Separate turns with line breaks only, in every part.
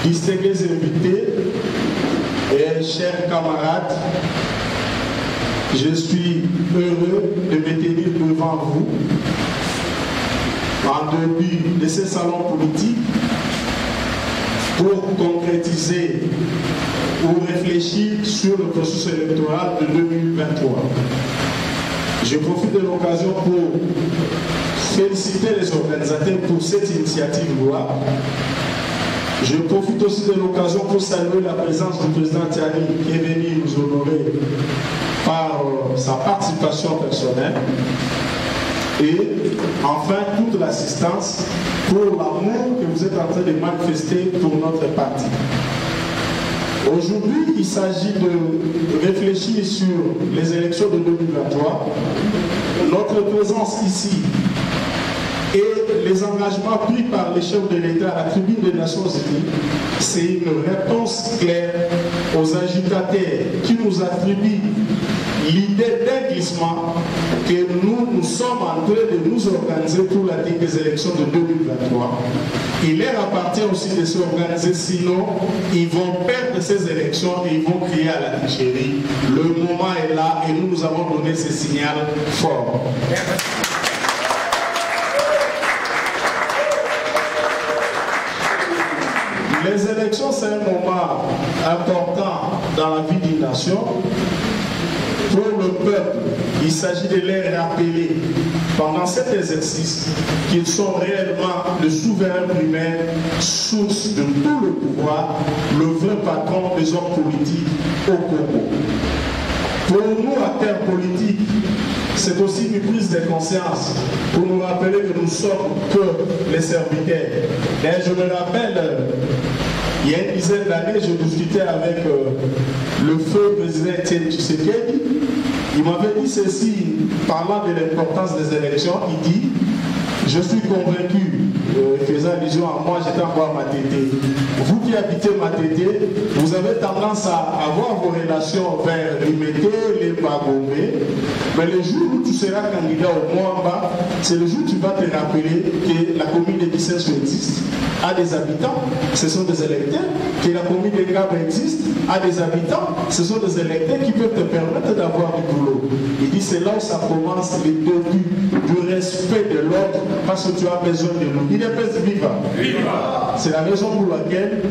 distingués invités et chers camarades, je suis heureux de me tenir devant vous en début de ce salon politique pour concrétiser ou réfléchir sur le processus électoral de 2023. Je profite de l'occasion pour féliciter les organisateurs pour cette initiative loi. Je profite aussi de l'occasion pour saluer la présence du président Tiani qui est venu nous honorer par sa participation personnelle. Et enfin, toute l'assistance pour l'amour que vous êtes en train de manifester pour notre parti. Aujourd'hui, il s'agit de réfléchir sur les élections de 2023, notre présence ici et les engagements pris par les chefs de l'État à la tribune des Nations Unies. C'est une réponse claire aux agitateurs qui nous attribuent l'idée d'un glissement que nous sommes en train de nous organiser pour la tenue des élections de 2023. Il leur appartient aussi de s'organiser, sinon ils vont perdre ces élections et ils vont crier à la tricherie. Le moment est là et nous avons donné ce signal fort. Les élections, c'est un moment important dans la vie d'une nation. Pour le peuple, il s'agit de les rappeler pendant cet exercice qu'ils sont réellement le souverain primaire, source de tout le pouvoir, le vrai patron des hommes politiques au Congo. Pour nous, acteurs politiques, c'est aussi une prise de conscience pour nous rappeler que nous sommes que les serviteurs. Et je me rappelle, il y a une dizaine d'années, je discutais avec le feu président Etienne Tshisekedi. Il m'avait dit ceci, parlant de l'importance des élections, il dit, je suis convaincu, faisant allusion à moi, j'étais encore à Matete. Vous qui habitez Matete, vous avez tendance à avoir vos relations vers Limete, les Bagombe, mais le jour où tu seras candidat au Moamba, c'est le jour où tu vas te rappeler que la commune de Bissens existe, a des habitants, ce sont des électeurs, que la commune de Gab existe, a des habitants, ce sont des électeurs qui peuvent te permettre d'avoir du boulot. Il dit c'est là où ça commence le début du respect de l'autre, parce que tu as besoin de nous. Il est viva. Viva. C'est la raison pour laquelle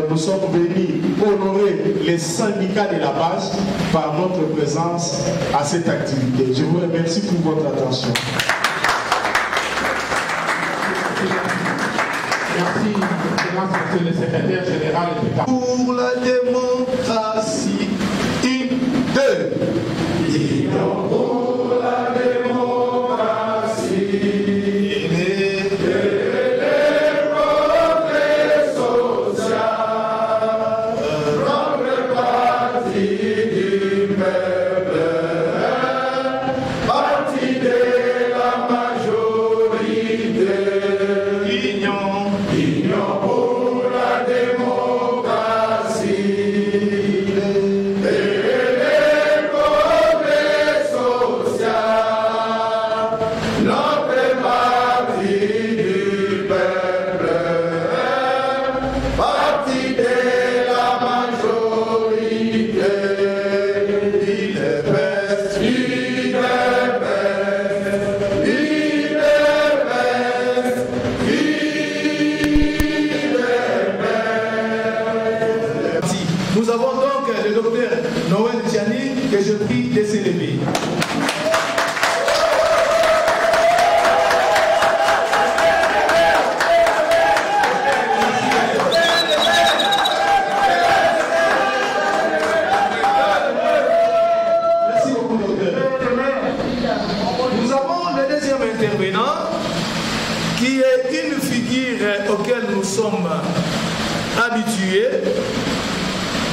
nous sommes venus honorer les syndicats de la base par notre présence à cette activité. Je vous remercie pour votre attention.
Merci, Monsieur le secrétaire général.
Pour la démocratie, une, deux. Pour la démocratie, et les progrès sociaux, notre parti du peuple, parti de la majorité. Union pour la démocratie et les progrès sociaux, notre parti du peuple, parti de la majorité. Il est best, il est best, il est best, Nous avons donc le docteur Noël Tiani que je prie de s'élever. Merci beaucoup, docteur. Nous avons le deuxième intervenant qui est une figure auquel nous sommes habitués.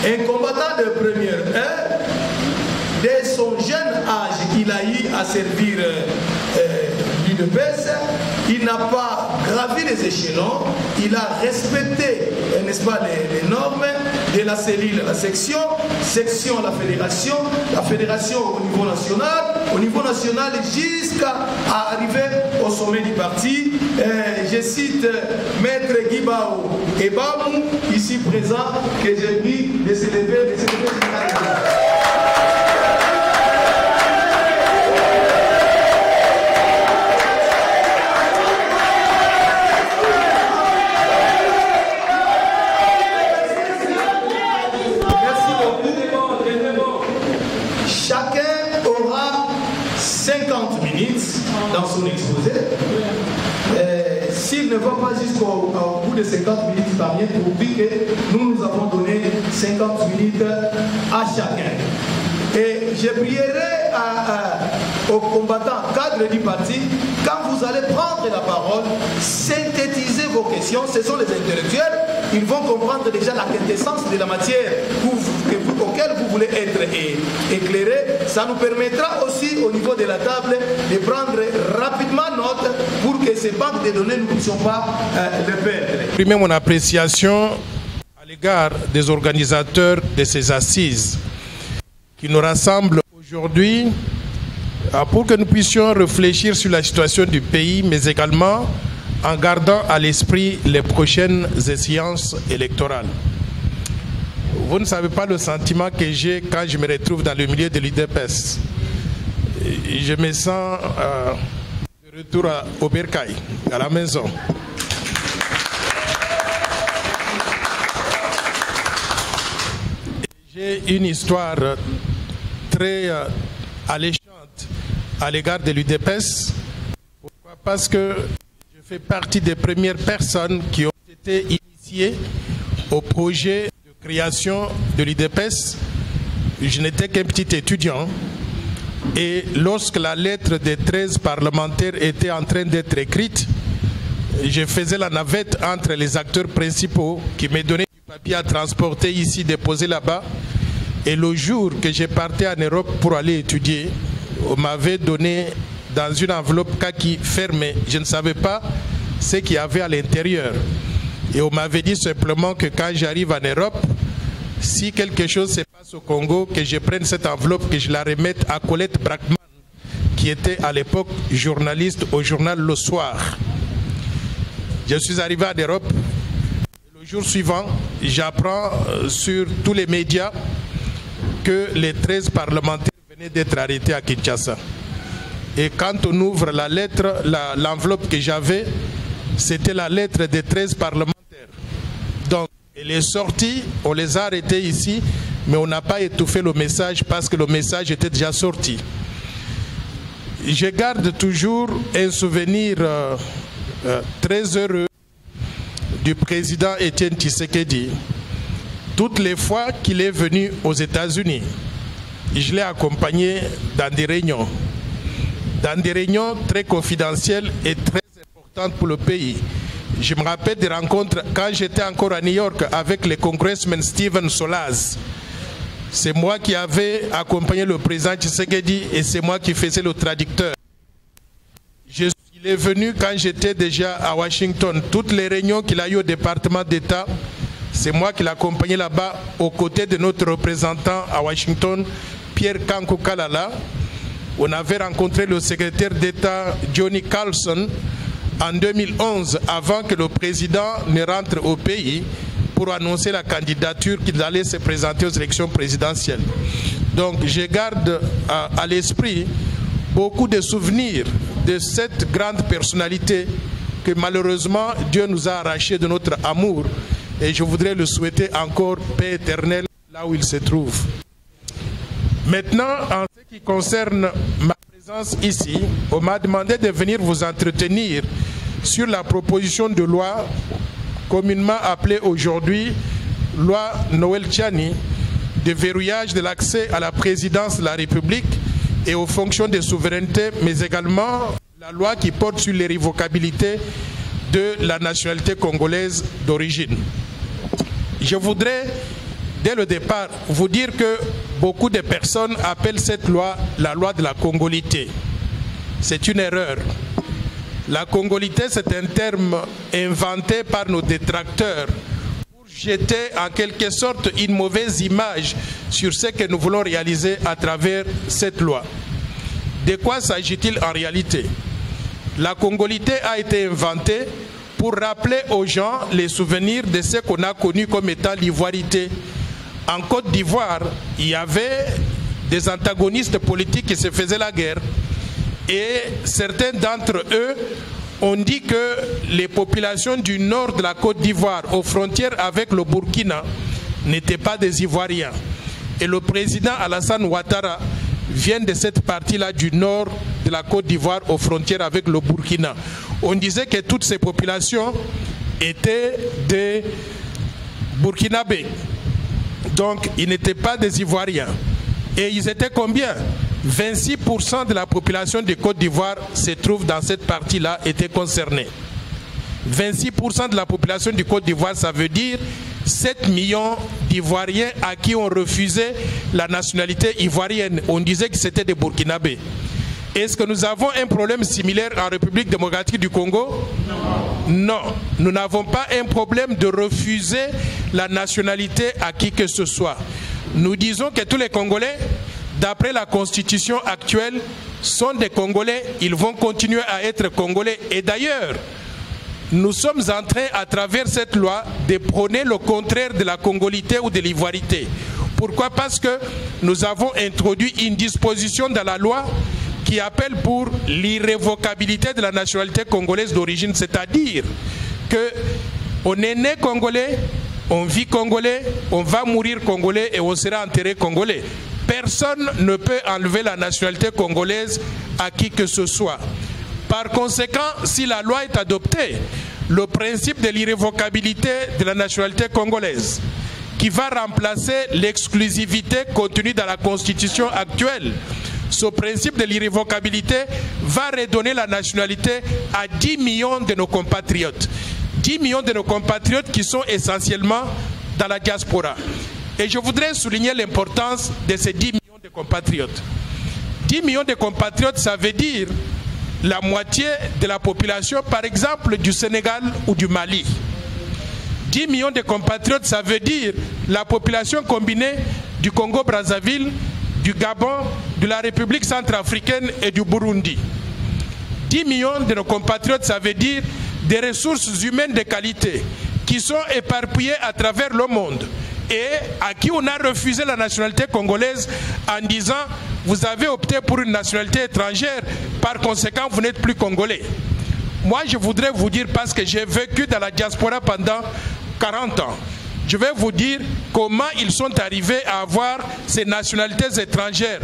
Un combattant de première heure, dès son jeune âge, il a eu à servir l'UDPS, il n'a pas gravi les échelons, il a respecté, n'est-ce pas, les normes de la cellule à la section, section à la fédération au niveau national jusqu'à arriver au sommet du parti. Je cite Maître Guibao et Bamou, ici présent, que j'ai pris de s'élever, dans son exposé. S'il ne va pas jusqu'au bout de 50 minutes, tant mieux pour dire que nous avons donné 50 minutes à chacun. Et je prierai aux combattants cadres du parti, quand vous allez prendre la parole, synthétiser vos questions. Ce sont les intellectuels, ils vont comprendre déjà la quintessence de la matière auquel vous voulez être éclairé. Ça nous permettra aussi au niveau de la table de prendre rapidement note pour que ces banques de données ne puissions pas le perdre.
Exprimer mon appréciation à l'égard des organisateurs de ces assises qui nous rassemblent aujourd'hui pour que nous puissions réfléchir sur la situation du pays, mais également en gardant à l'esprit les prochaines échéances électorales. Vous ne savez pas le sentiment que j'ai quand je me retrouve dans le milieu de l'UDPS. Je me sens de retour au Bercail, à la maison. J'ai une histoire très alléchante à l'égard de l'UDPS. Pourquoi? Parce que je fais partie des premières personnes qui ont été initiées au projet de création de l'UDPS. Je n'étais qu'un petit étudiant. Et lorsque la lettre des 13 parlementaires était en train d'être écrite, je faisais la navette entre les acteurs principaux qui me donnaient du papier à transporter ici, déposer là-bas. Et le jour que j'ai parti en Europe pour aller étudier, on m'avait donné dans une enveloppe kaki fermée. Je ne savais pas ce qu'il y avait à l'intérieur. Et on m'avait dit simplement que quand j'arrive en Europe, si quelque chose se passe au Congo, que je prenne cette enveloppe, que je la remette à Colette Brackman, qui était à l'époque journaliste au journal Le Soir. Je suis arrivé en Europe. Le jour suivant, j'apprends sur tous les médias que les 13 parlementaires venaient d'être arrêtés à Kinshasa. Et quand on ouvre la lettre, l'enveloppe que j'avais, c'était la lettre des 13 parlementaires. Donc, elle est sortie, on les a arrêtés ici, mais on n'a pas étouffé le message parce que le message était déjà sorti. Je garde toujours un souvenir très heureux du président Étienne Tshisekedi. Toutes les fois qu'il est venu aux États-Unis, je l'ai accompagné dans des réunions très confidentielles et très importantes pour le pays. Je me rappelle des rencontres quand j'étais encore à New York avec le congressman Steven Solaz. C'est moi qui avais accompagné le président Tshisekedi et c'est moi qui faisais le traducteur. Il est venu quand j'étais déjà à Washington. Toutes les réunions qu'il a eues au département d'État, c'est moi qui l'accompagnais là-bas aux côtés de notre représentant à Washington, Pierre Kankou Kalala. On avait rencontré le secrétaire d'État Johnny Carlson en 2011, avant que le président ne rentre au pays pour annoncer la candidature qu'il allait se présenter aux élections présidentielles. Donc je garde à l'esprit beaucoup de souvenirs de cette grande personnalité que malheureusement Dieu nous a arraché de notre amour. Et je voudrais le souhaiter encore paix éternelle là où il se trouve. Maintenant, en ce qui concerne ma présence ici, on m'a demandé de venir vous entretenir sur la proposition de loi communément appelée aujourd'hui loi Noël Tchani de verrouillage de l'accès à la présidence de la République et aux fonctions de souveraineté, mais également la loi qui porte sur l'irrévocabilité de la nationalité congolaise d'origine. Je voudrais, dès le départ, vous dire que beaucoup de personnes appellent cette loi la loi de la congolité. C'est une erreur. La congolité, c'est un terme inventé par nos détracteurs pour jeter en quelque sorte une mauvaise image sur ce que nous voulons réaliser à travers cette loi. De quoi s'agit-il en réalité? La congolité a été inventée pour rappeler aux gens les souvenirs de ce qu'on a connu comme étant l'ivoirité. En Côte d'Ivoire, il y avait des antagonistes politiques qui se faisaient la guerre. Et certains d'entre eux ont dit que les populations du nord de la Côte d'Ivoire, aux frontières avec le Burkina, n'étaient pas des Ivoiriens. Et le président Alassane Ouattara vient de cette partie-là du nord de la Côte d'Ivoire, aux frontières avec le Burkina. On disait que toutes ces populations étaient des Burkinabés. Donc, ils n'étaient pas des Ivoiriens. Et ils étaient combien? 26% de la population de Côte d'Ivoire se trouve dans cette partie-là, était concernée. 26% de la population de Côte d'Ivoire, ça veut dire 7 millions d'Ivoiriens à qui on refusait la nationalité ivoirienne. On disait que c'était des Burkinabés. Est-ce que nous avons un problème similaire en République démocratique du Congo? Non. Nous n'avons pas un problème de refuser la nationalité à qui que ce soit. Nous disons que tous les Congolais, d'après la constitution actuelle, sont des Congolais. Ils vont continuer à être Congolais. Et d'ailleurs, nous sommes en train, à travers cette loi, de prôner le contraire de la congolité ou de l'ivoirité. Pourquoi? Parce que nous avons introduit une disposition dans la loi qui appelle pour l'irrévocabilité de la nationalité congolaise d'origine, c'est-à-dire qu'on est né congolais, on vit congolais, on va mourir congolais et on sera enterré congolais. Personne ne peut enlever la nationalité congolaise à qui que ce soit. Par conséquent, si la loi est adoptée, le principe de l'irrévocabilité de la nationalité congolaise, qui va remplacer l'exclusivité contenue dans la constitution actuelle, ce principe de l'irrévocabilité va redonner la nationalité à 10 millions de nos compatriotes. 10 millions de nos compatriotes qui sont essentiellement dans la diaspora. Et je voudrais souligner l'importance de ces 10 millions de compatriotes. 10 millions de compatriotes, ça veut dire la moitié de la population, par exemple, du Sénégal ou du Mali. 10 millions de compatriotes, ça veut dire la population combinée du Congo-Brazzaville, du Gabon, de la République centrafricaine et du Burundi. 10 millions de nos compatriotes, ça veut dire des ressources humaines de qualité qui sont éparpillées à travers le monde et à qui on a refusé la nationalité congolaise en disant vous avez opté pour une nationalité étrangère, par conséquent vous n'êtes plus congolais. Moi je voudrais vous dire, parce que j'ai vécu dans la diaspora pendant 40 ans, je vais vous dire comment ils sont arrivés à avoir ces nationalités étrangères,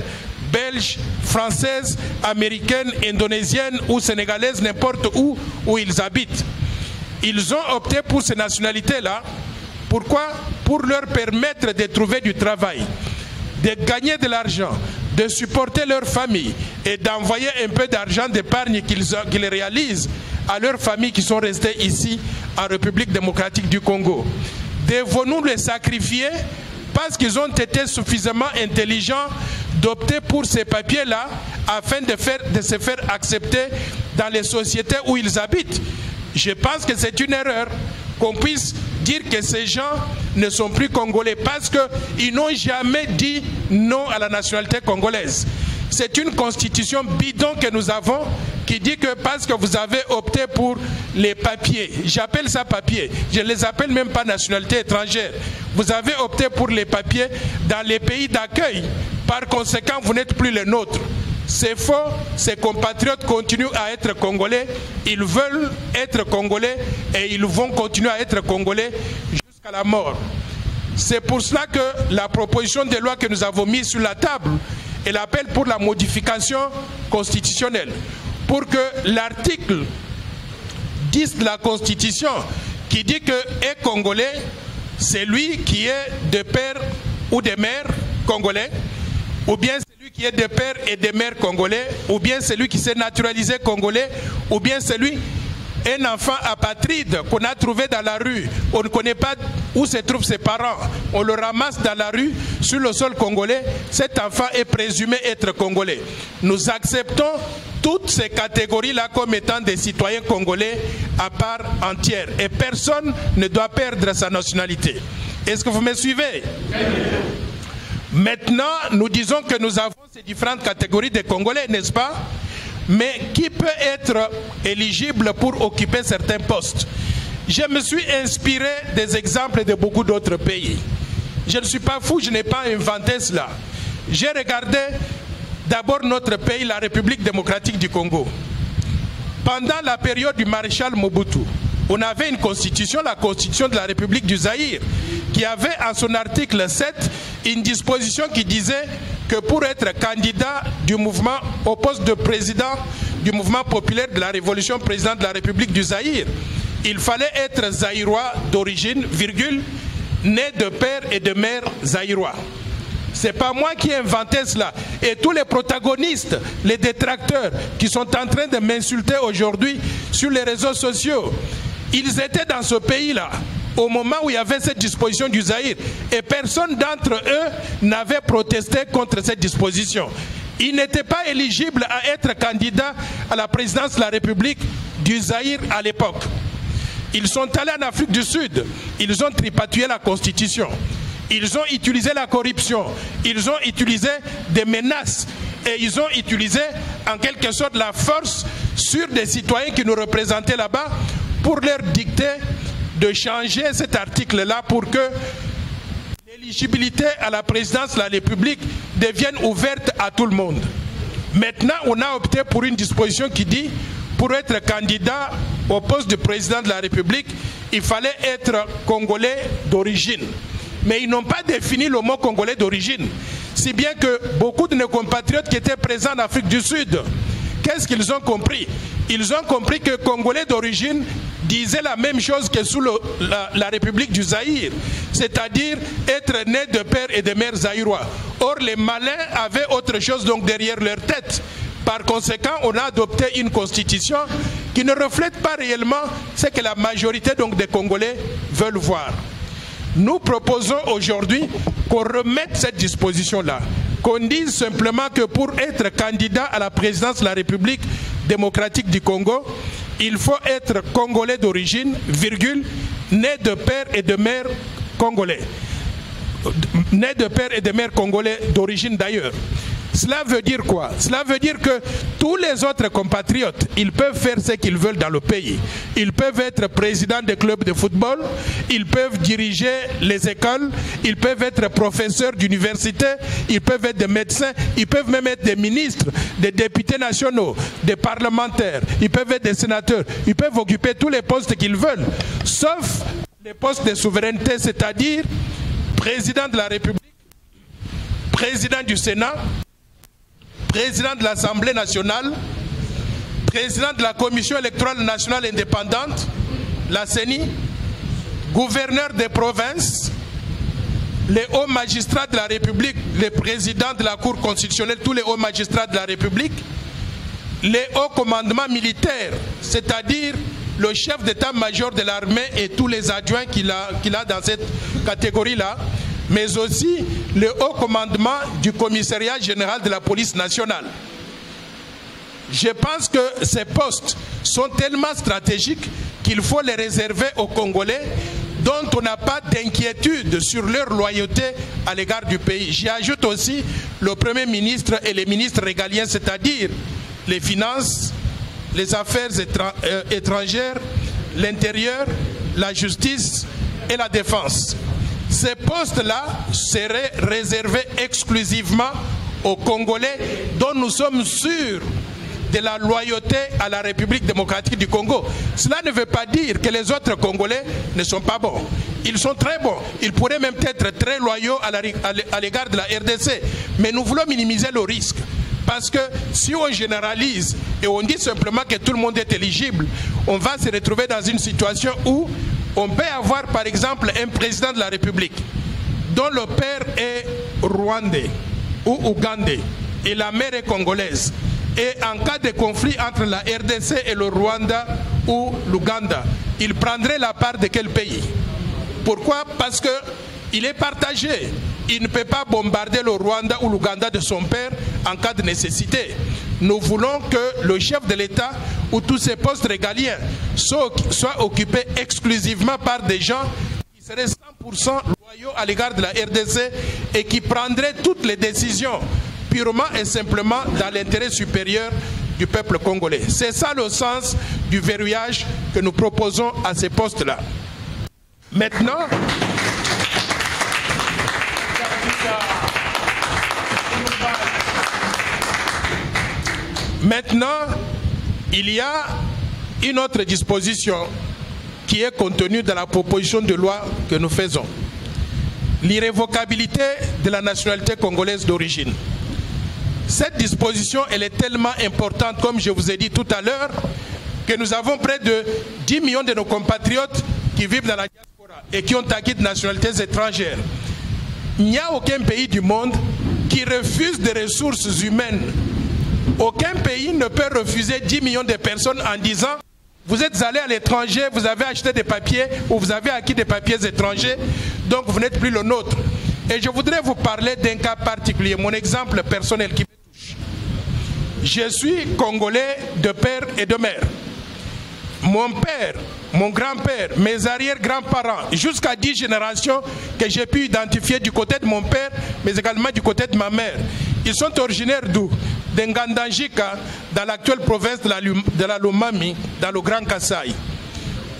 belges, françaises, américaines, indonésiennes ou sénégalaises, n'importe où ils habitent. Ils ont opté pour ces nationalités-là. Pourquoi? Pour leur permettre de trouver du travail, de gagner de l'argent, de supporter leur famille et d'envoyer un peu d'argent d'épargne qu'ils réalisent à leurs familles qui sont restées ici en République démocratique du Congo. Devons-nous les sacrifier parce qu'ils ont été suffisamment intelligents d'opter pour ces papiers-là afin de se faire accepter dans les sociétés où ils habitent? Je pense que c'est une erreur qu'on puisse dire que ces gens ne sont plus congolais parce qu'ils n'ont jamais dit non à la nationalité congolaise. C'est une constitution bidon que nous avons qui dit que parce que vous avez opté pour les papiers, j'appelle ça papier, je ne les appelle même pas nationalité étrangère, vous avez opté pour les papiers dans les pays d'accueil, par conséquent vous n'êtes plus les nôtres. C'est faux, ces compatriotes continuent à être congolais, ils veulent être congolais et ils vont continuer à être congolais jusqu'à la mort. C'est pour cela que la proposition de loi que nous avons mise sur la table, elle appelle pour la modification constitutionnelle, pour que l'article 10 de la Constitution, qui dit que est congolais, c'est lui qui est de père ou de mère congolais, ou bien celui qui est de père et de mère congolais, ou bien celui qui s'est naturalisé congolais, ou bien celui, un enfant apatride qu'on a trouvé dans la rue, on ne connaît pas où se trouvent ses parents, on le ramasse dans la rue, sur le sol congolais, cet enfant est présumé être congolais. Nous acceptons toutes ces catégories-là comme étant des citoyens congolais à part entière. Et personne ne doit perdre sa nationalité. Est-ce que vous me suivez? Maintenant, nous disons que nous avons ces différentes catégories de Congolais, n'est-ce pas? Mais qui peut être éligible pour occuper certains postes? Je me suis inspiré des exemples de beaucoup d'autres pays. Je ne suis pas fou, je n'ai pas inventé cela. J'ai regardé d'abord notre pays, la République démocratique du Congo. Pendant la période du maréchal Mobutu, on avait une constitution, la constitution de la République du Zaïre, qui avait en son article 7 une disposition qui disait que pour être candidat du mouvement au poste de président du mouvement populaire de la Révolution, président de la République du Zaïre, il fallait être zaïrois d'origine, virgule, né de père et de mère zaïrois. Ce n'est pas moi qui ai inventé cela. Et tous les protagonistes, les détracteurs qui sont en train de m'insulter aujourd'hui sur les réseaux sociaux, ils étaient dans ce pays-là au moment où il y avait cette disposition du Zaïre. Et personne d'entre eux n'avait protesté contre cette disposition. Ils n'étaient pas éligibles à être candidats à la présidence de la République du Zaïre à l'époque. Ils sont allés en Afrique du Sud. Ils ont tripatouillé la Constitution. Ils ont utilisé la corruption. Ils ont utilisé des menaces. Et ils ont utilisé en quelque sorte la force sur des citoyens qui nous représentaient là-bas pour leur dicter de changer cet article-là pour que l'éligibilité à la présidence de la République devienne ouverte à tout le monde. Maintenant, on a opté pour une disposition qui dit pour être candidat au poste de président de la République, il fallait être congolais d'origine. Mais ils n'ont pas défini le mot congolais d'origine. Si bien que beaucoup de nos compatriotes qui étaient présents en Afrique du Sud, qu'est-ce qu'ils ont compris? Ils ont compris que congolais d'origine disait la même chose que sous la République du Zaïre, c'est-à-dire être né de père et de mère zaïrois. Or, les malins avaient autre chose donc derrière leur tête. Par conséquent, on a adopté une constitution qui ne reflète pas réellement ce que la majorité donc des Congolais veulent voir. Nous proposons aujourd'hui qu'on remette cette disposition-là, qu'on dise simplement que pour être candidat à la présidence de la République démocratique du Congo, il faut être congolais d'origine, virgule, né de père et de mère congolais. Né de père et de mère congolais d'origine d'ailleurs. Cela veut dire quoi? Cela veut dire que tous les autres compatriotes, ils peuvent faire ce qu'ils veulent dans le pays. Ils peuvent être présidents des clubs de football, ils peuvent diriger les écoles, ils peuvent être professeurs d'université, ils peuvent être des médecins, ils peuvent même être des ministres, des députés nationaux, des parlementaires, ils peuvent être des sénateurs, ils peuvent occuper tous les postes qu'ils veulent, sauf les postes de souveraineté, c'est-à-dire président de la République, président du Sénat, président de l'Assemblée nationale, président de la Commission électorale nationale indépendante, la CENI, gouverneur des provinces, les hauts magistrats de la République, les présidents de la Cour constitutionnelle, tous les hauts magistrats de la République, les hauts commandements militaires, c'est-à-dire le chef d'état-major de l'armée et tous les adjoints qu'il a dans cette catégorie-là, mais aussi le haut commandement du commissariat général de la police nationale. Je pense que ces postes sont tellement stratégiques qu'il faut les réserver aux Congolais dont on n'a pas d'inquiétude sur leur loyauté à l'égard du pays. J'y ajoute aussi le Premier ministre et les ministres régaliens, c'est-à-dire les finances, les affaires étrangères, l'intérieur, la justice et la défense. Ces postes-là seraient réservés exclusivement aux Congolais dont nous sommes sûrs de la loyauté à la République démocratique du Congo. Cela ne veut pas dire que les autres Congolais ne sont pas bons. Ils sont très bons. Ils pourraient même être très loyaux à l'égard de la RDC. Mais nous voulons minimiser le risque. Parce que si on généralise et on dit simplement que tout le monde est éligible, on va se retrouver dans une situation où on peut avoir par exemple un président de la République dont le père est rwandais ou ougandais et la mère est congolaise. Et en cas de conflit entre la RDC et le Rwanda ou l'Ouganda, il prendrait la part de quel pays? Pourquoi? Parce qu'il est partagé il ne peut pas bombarder le Rwanda ou l'Ouganda de son père en cas de nécessité. Nous voulons que le chef de l'État ou tous ses postes régaliens soient occupés exclusivement par des gens qui seraient 100% loyaux à l'égard de la RDC et qui prendraient toutes les décisions purement et simplement dans l'intérêt supérieur du peuple congolais. C'est ça le sens du verrouillage que nous proposons à ces postes-là. Maintenant, il y a une autre disposition qui est contenue dans la proposition de loi que nous faisons. L'irrévocabilité de la nationalité congolaise d'origine. Cette disposition, elle est tellement importante, comme je vous ai dit tout à l'heure, que nous avons près de 10 millions de nos compatriotes qui vivent dans la diaspora et qui ont acquis de nationalités étrangères. Il n'y a aucun pays du monde qui refuse des ressources humaines. Aucun pays ne peut refuser 10 millions de personnes en disant vous êtes allé à l'étranger, vous avez acheté des papiers ou vous avez acquis des papiers étrangers, donc vous n'êtes plus le nôtre. Et je voudrais vous parler d'un cas particulier, mon exemple personnel qui me touche. Je suis congolais de père et de mère. Mon père, mon grand-père, mes arrière-grands-parents, jusqu'à 10 générations que j'ai pu identifier du côté de mon père, mais également du côté de ma mère. Ils sont originaires d'où? D'Ngandanjika, dans l'actuelle province de la Lomami, dans le Grand Kasaï.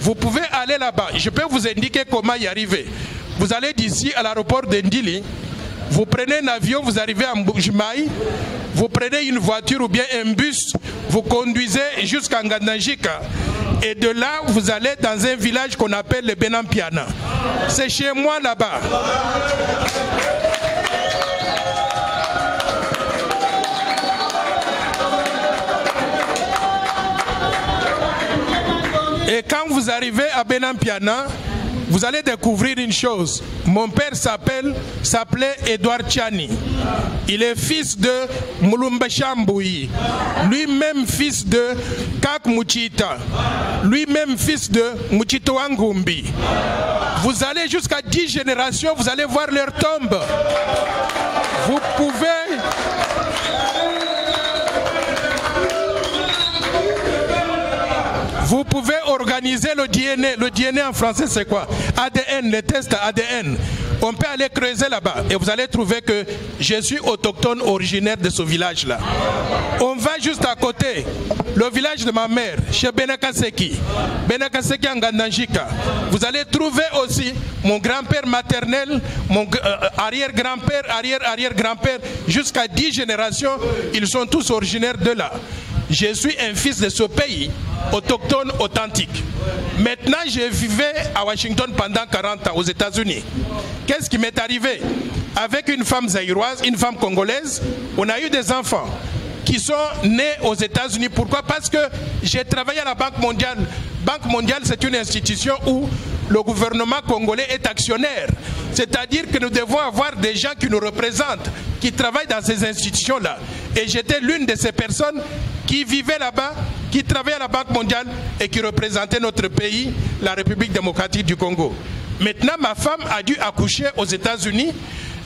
Vous pouvez aller là-bas. Je peux vous indiquer comment y arriver. Vous allez d'ici à l'aéroport de Ndili, vous prenez un avion, vous arrivez à Mbujimai, vous prenez une voiture ou bien un bus, vous conduisez jusqu'à Ngandanjika. Et de là, vous allez dans un village qu'on appelle le Benampiana. C'est chez moi là-bas. Et quand vous arrivez à Benampiana, vous allez découvrir une chose. Mon père s'appelait Edouard Tchani. Il est fils de Mulumba Chamboui. Lui-même fils de Kak Muchita. Lui-même fils de Muchito Angumbi. Vous allez jusqu'à 10 générations, vous allez voir leur tombe. Vous pouvez organiser le DNA. Le DNA en français, c'est quoi? ADN, les tests ADN. On peut aller creuser là-bas et vous allez trouver que je suis autochtone originaire de ce village-là. On va juste à côté, le village de ma mère, chez Benakaseki en Ngandanjika. Vous allez trouver aussi mon grand-père maternel, mon arrière-grand-père, arrière-arrière-grand-père, jusqu'à 10 générations, ils sont tous originaires de là. Je suis un fils de ce pays, autochtone authentique. Maintenant, je vivais à Washington pendant 40 ans, aux États-Unis. Qu'est-ce qui m'est arrivé? Avec une femme zaïroise, une femme congolaise, on a eu des enfants qui sont nés aux États-Unis. Pourquoi? Parce que j'ai travaillé à la Banque mondiale. Banque mondiale, c'est une institution où le gouvernement congolais est actionnaire. C'est-à-dire que nous devons avoir des gens qui nous représentent, qui travaillent dans ces institutions-là. Et j'étais l'une de ces personnes qui vivait là-bas, qui travaillait à la Banque mondiale et qui représentait notre pays, la République démocratique du Congo. Maintenant, ma femme a dû accoucher aux États-Unis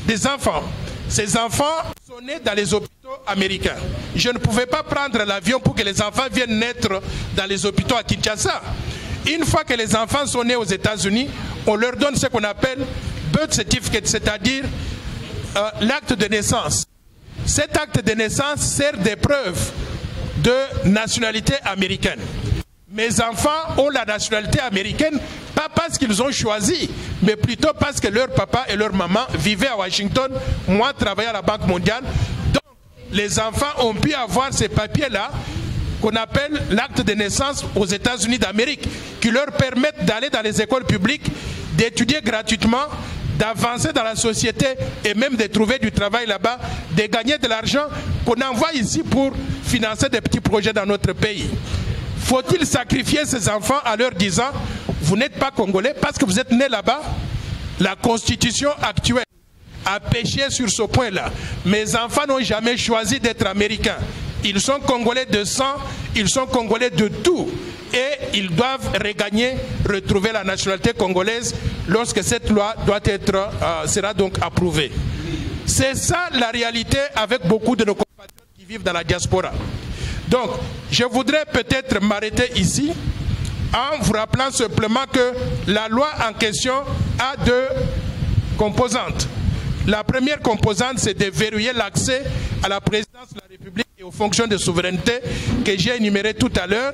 des enfants. Ces enfants sont nés dans les hôpitaux américains. Je ne pouvais pas prendre l'avion pour que les enfants viennent naître dans les hôpitaux à Kinshasa. Une fois que les enfants sont nés aux États-Unis, on leur donne ce qu'on appelle birth certificate, c'est-à-dire l'acte de naissance. Cet acte de naissance sert de preuve de nationalité américaine. Mes enfants ont la nationalité américaine, pas parce qu'ils ont choisi, mais plutôt parce que leur papa et leur maman vivaient à Washington, moi travaillais à la Banque mondiale. Donc, les enfants ont pu avoir ces papiers-là, qu'on appelle l'acte de naissance aux États-Unis d'Amérique, qui leur permettent d'aller dans les écoles publiques, d'étudier gratuitement, d'avancer dans la société et même de trouver du travail là-bas, de gagner de l'argent qu'on envoie ici pour financer des petits projets dans notre pays. Faut-il sacrifier ces enfants en leur disant vous n'êtes pas congolais parce que vous êtes nés là-bas? La constitution actuelle a péché sur ce point-là. Mes enfants n'ont jamais choisi d'être américains. Ils sont congolais de sang, ils sont congolais de tout. Et ils doivent regagner, retrouver la nationalité congolaise lorsque cette loi sera donc approuvée. C'est ça la réalité avec beaucoup de nos compatriotes qui vivent dans la diaspora. Donc, je voudrais peut-être m'arrêter ici en vous rappelant simplement que la loi en question a deux composantes. La première composante, c'est de verrouiller l'accès à la présidence de la République et aux fonctions de souveraineté que j'ai énumérées tout à l'heure.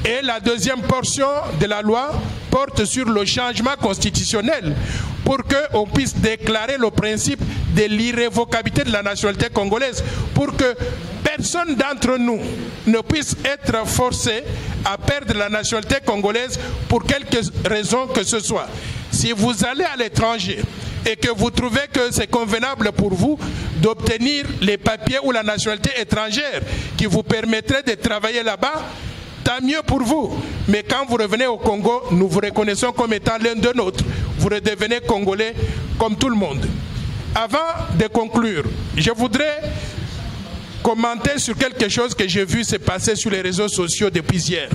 Et la deuxième portion de la loi porte sur le changement constitutionnel pour qu'on puisse déclarer le principe de l'irrévocabilité de la nationalité congolaise, pour que personne d'entre nous ne puisse être forcé à perdre la nationalité congolaise pour quelque raison que ce soit. Si vous allez à l'étranger et que vous trouvez que c'est convenable pour vous d'obtenir les papiers ou la nationalité étrangère qui vous permettrait de travailler là-bas, tant mieux pour vous. Mais quand vous revenez au Congo, nous vous reconnaissons comme étant l'un de nôtres. Vous redevenez Congolais comme tout le monde. Avant de conclure, je voudrais commenter sur quelque chose que j'ai vu se passer sur les réseaux sociaux depuis hier.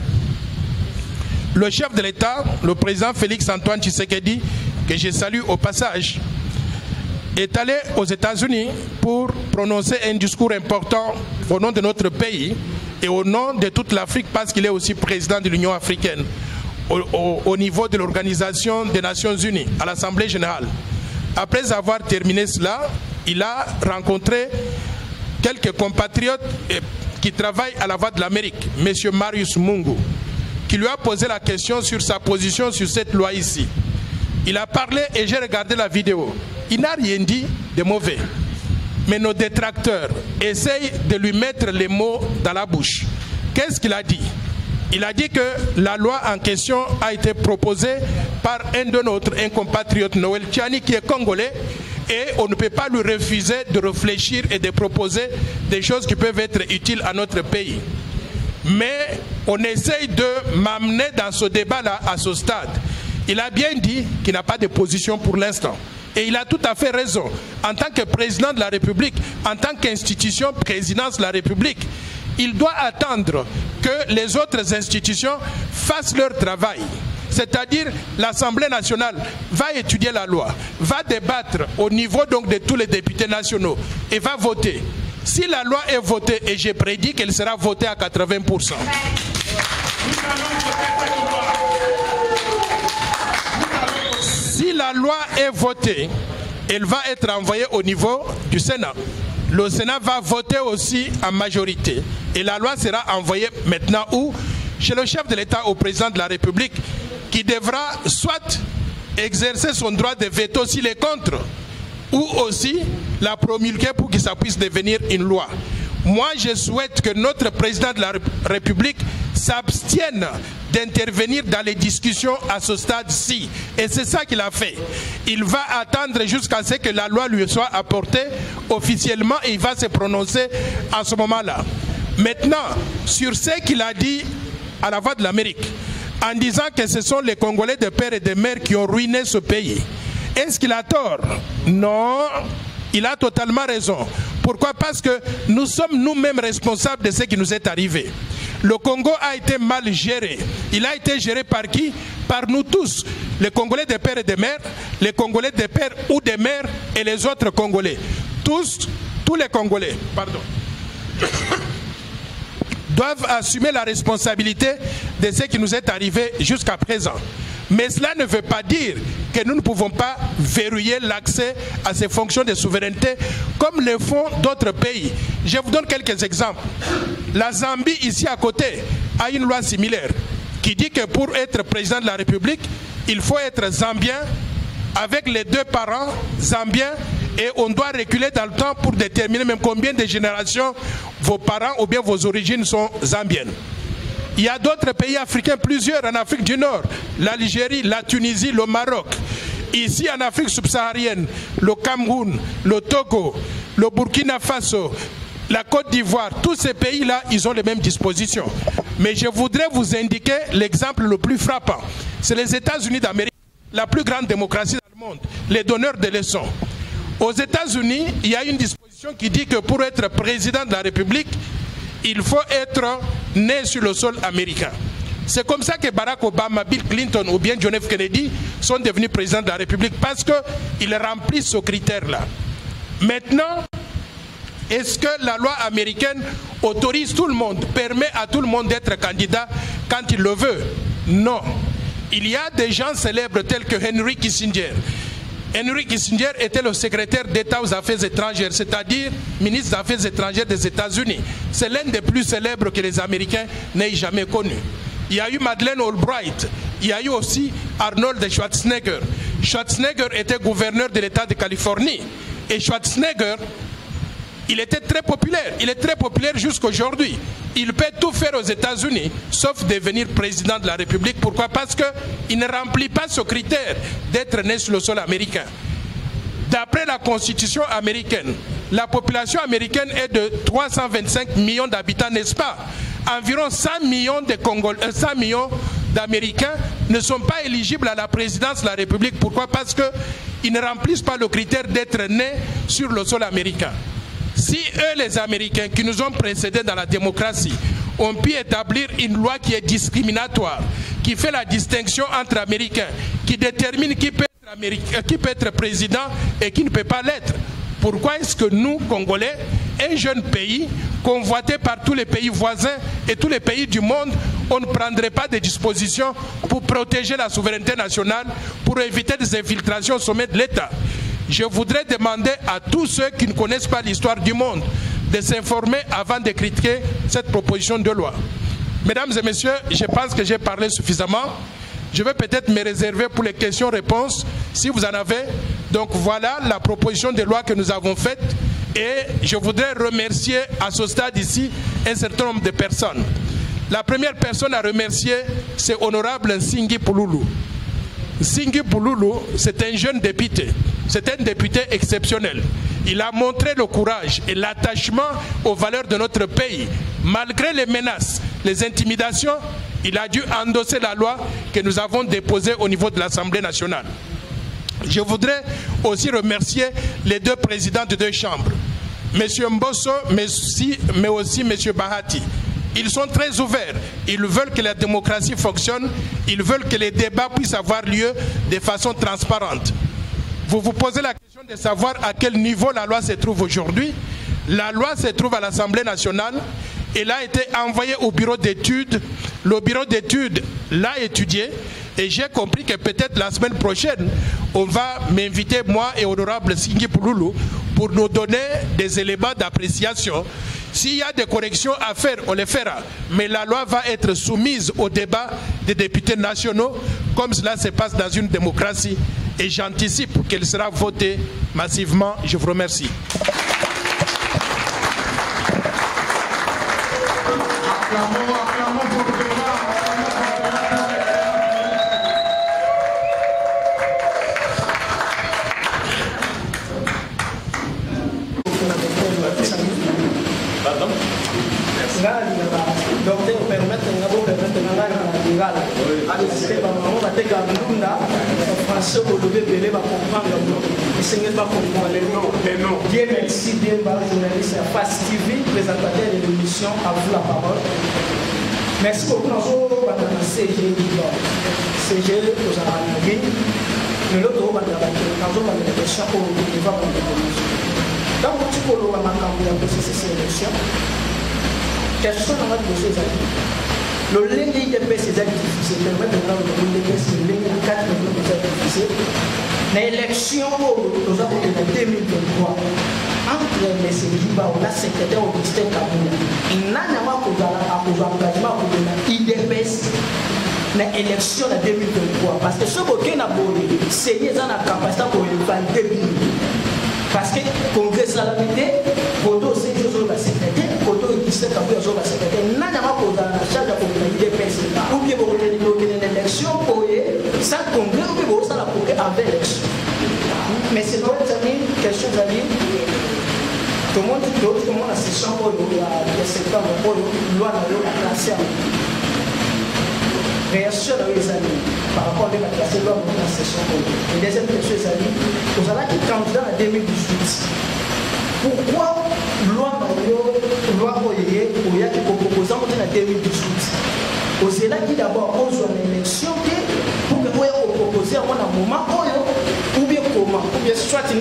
Le chef de l'État, le président Félix Antoine Tshisekedi, que je salue au passage, est allé aux États-Unis pour prononcer un discours important au nom de notre pays et au nom de toute l'Afrique, parce qu'il est aussi président de l'Union africaine au niveau de l'Organisation des Nations Unies, à l'Assemblée générale. Après avoir terminé cela, il a rencontré quelques compatriotes qui travaillent à la Voix de l'Amérique, M. Marius Mungu, qui lui a posé la question sur sa position sur cette loi ici. Il a parlé et j'ai regardé la vidéo. Il n'a rien dit de mauvais. Mais nos détracteurs essayent de lui mettre les mots dans la bouche. Qu'est-ce qu'il a dit? Il a dit que la loi en question a été proposée par un de nôtres, un compatriote, Noël Tchani, qui est congolais, et on ne peut pas lui refuser de réfléchir et de proposer des choses qui peuvent être utiles à notre pays. Mais on essaye de m'amener dans ce débat-là à ce stade. Il a bien dit qu'il n'a pas de position pour l'instant. Et il a tout à fait raison. En tant que président de la République, en tant qu'institution présidence de la République, il doit attendre que les autres institutions fassent leur travail. C'est-à-dire l'Assemblée nationale va étudier la loi, va débattre au niveau donc de tous les députés nationaux et va voter. Si la loi est votée, et j'ai prédit qu'elle sera votée à 80%. Si la loi est votée, elle va être envoyée au niveau du Sénat. Le Sénat va voter aussi en majorité. Et la loi sera envoyée maintenant où? Chez le chef de l'État, au président de la République, qui devra soit exercer son droit de veto s'il est contre, ou aussi la promulguer pour que ça puisse devenir une loi. Moi, je souhaite que notre président de la République s'abstienne d'intervenir dans les discussions à ce stade-ci. Et c'est ça qu'il a fait. Il va attendre jusqu'à ce que la loi lui soit apportée officiellement et il va se prononcer à ce moment-là. Maintenant, sur ce qu'il a dit à la Voix de l'Amérique, en disant que ce sont les Congolais de père et de mère qui ont ruiné ce pays, est-ce qu'il a tort? Non, il a totalement raison. Pourquoi? Parce que nous sommes nous-mêmes responsables de ce qui nous est arrivé. Le Congo a été mal géré. Il a été géré par qui? Par nous tous. Les Congolais de père et de mère, les Congolais de père ou de mère et les autres Congolais. Tous les Congolais, pardon, doivent assumer la responsabilité de ce qui nous est arrivé jusqu'à présent. Mais cela ne veut pas dire que nous ne pouvons pas verrouiller l'accès à ces fonctions de souveraineté comme le font d'autres pays. Je vous donne quelques exemples. La Zambie, ici à côté, a une loi similaire qui dit que pour être président de la République, il faut être zambien avec les deux parents zambiens et on doit reculer dans le temps pour déterminer même combien de générations vos parents ou bien vos origines sont zambiennes. Il y a d'autres pays africains, plusieurs en Afrique du Nord, l'Algérie, la Tunisie, le Maroc. Ici en Afrique subsaharienne, le Cameroun, le Togo, le Burkina Faso, la Côte d'Ivoire, tous ces pays-là, ils ont les mêmes dispositions. Mais je voudrais vous indiquer l'exemple le plus frappant. C'est les États-Unis d'Amérique, la plus grande démocratie dans le monde, les donneurs de leçons. Aux États-Unis, il y a une disposition qui dit que pour être président de la République, il faut être né sur le sol américain. C'est comme ça que Barack Obama, Bill Clinton ou bien John F. Kennedy sont devenus présidents de la République parce qu'ils remplissent ce critère-là. Maintenant, est-ce que la loi américaine autorise tout le monde, permet à tout le monde d'être candidat quand il le veut? Non. Il y a des gens célèbres tels que Henry Kissinger. Henry Kissinger était le secrétaire d'État aux Affaires étrangères, c'est-à-dire ministre des Affaires étrangères des États-Unis. C'est l'un des plus célèbres que les Américains n'aient jamais connu. Il y a eu Madeleine Albright. Il y a eu aussi Arnold Schwarzenegger. Schwarzenegger était gouverneur de l'État de Californie. Et Schwarzenegger, il était très populaire. Il est très populaire jusqu'aujourd'hui. Il peut tout faire aux États-Unis, sauf devenir président de la République. Pourquoi? Parce qu'il ne remplit pas ce critère d'être né sur le sol américain. D'après la Constitution américaine, la population américaine est de 325 millions d'habitants, n'est-ce pas? Environ 100 millions de Congolais, 100 millions d'Américains ne sont pas éligibles à la présidence de la République. Pourquoi? Parce qu'ils ne remplissent pas le critère d'être nés sur le sol américain. Si eux, les Américains, qui nous ont précédés dans la démocratie, ont pu établir une loi qui est discriminatoire, qui fait la distinction entre Américains, qui détermine qui peut être président et qui ne peut pas l'être, pourquoi est-ce que nous, Congolais, un jeune pays, convoité par tous les pays voisins et tous les pays du monde, on ne prendrait pas des dispositions pour protéger la souveraineté nationale, pour éviter des infiltrations au sommet de l'État? Je voudrais demander à tous ceux qui ne connaissent pas l'histoire du monde de s'informer avant de critiquer cette proposition de loi. Mesdames et messieurs, je pense que j'ai parlé suffisamment. Je vais peut-être me réserver pour les questions-réponses, si vous en avez. Donc voilà la proposition de loi que nous avons faite. Et je voudrais remercier à ce stade ici un certain nombre de personnes. La première personne à remercier, c'est Honorable Nsingi Pouloulou. Nsingi Pouloulou, c'est un jeune député. C'est un député exceptionnel. Il a montré le courage et l'attachement aux valeurs de notre pays. Malgré les menaces, les intimidations, il a dû endosser la loi que nous avons déposée au niveau de l'Assemblée nationale. Je voudrais aussi remercier les deux présidents de deux chambres, M. Mbosso, mais aussi M. Bahati. Ils sont très ouverts. Ils veulent que la démocratie fonctionne. Ils veulent que les débats puissent avoir lieu de façon transparente. Vous vous posez la question de savoir à quel niveau la loi se trouve aujourd'hui. La loi se trouve à l'Assemblée nationale. Elle a été envoyée au bureau d'études. Le bureau d'études l'a étudiée. Et j'ai compris que peut-être la semaine prochaine, on va m'inviter, moi et Honorable Nsingi Pouloulou, pour nous donner des éléments d'appréciation. S'il y a des corrections à faire, on les fera. Mais la loi va être soumise au débat des députés nationaux, comme cela se passe dans une démocratie. Et j'anticipe qu'elle sera votée massivement. Je vous remercie.
Acclamons pour le débat.
docteur permettre français Dieu merci, bien journaliste Face TV, présentateur de l'émission, à vous la parole. Merci beaucoup. Nous avons CG CG aux Arabes. Nous avons des questions pour le débat. Dans le petit polo, on a un processus d'élection. Question dans notre dossier. Le lundi de paix, c'est difficile. Le lundi de paix, c'est le 4 difficile. L'élection, nous avons en 2023. Entre les Sénégalais, on a secrétaire au ministère Kaboula. Il n'a pas engagement pour l'IDPS dans l'élection de 2023. Parce que ce qui n'a pas c'est qu'il y a la capacité pour le faire 2000. Parce que le Congrès a l'habité, pour tous ces choses, la secrétaire, pour tous les secrétaires, la secrétaire, n'a pas la charge pour l'IDPS. Ou bien pour l'élection, pour ça, Congrès, ou bien pour ça, pour avec l'élection. Mais c'est une question d'avis. Tout le monde a la session pour le septembre, pour la loi de la classe. Réaction de les amis par rapport à la classe de la session pour le. Et deuxième question, les amis, vous allez être candidat en 2018. Pourquoi loi Oye qui propose en 2018? Vous allez d'abord aux élections pour que vous proposez à un moment ou bien comment, ou bien soit une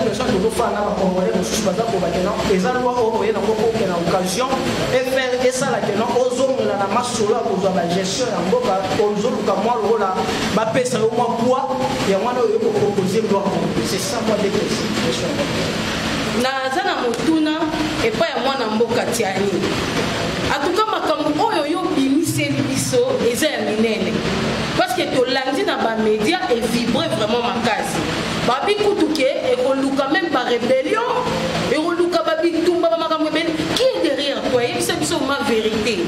personne de faire na ba congolais mosusu baza koba ke non eza loi oyo oyena ngo kokena occasion efere esala ke non ozongela na masolo ya kozwa bagestion ya mboka ozoluka mwa lokola bapesa yo mwa poids ya mwana oyo kokopose loi c'est ça moi dépression
naza na motuna epai ya mwana mboka tiani atuka makambo oyo yo bimiseli biso eza ya minene parce que tolandi na bamédia evibre vraiment makasi babi kutuke ekoluka même par rébellion ekoluka babitumba bamakambo ebele qui est derrière toi yebisa biso ma vérité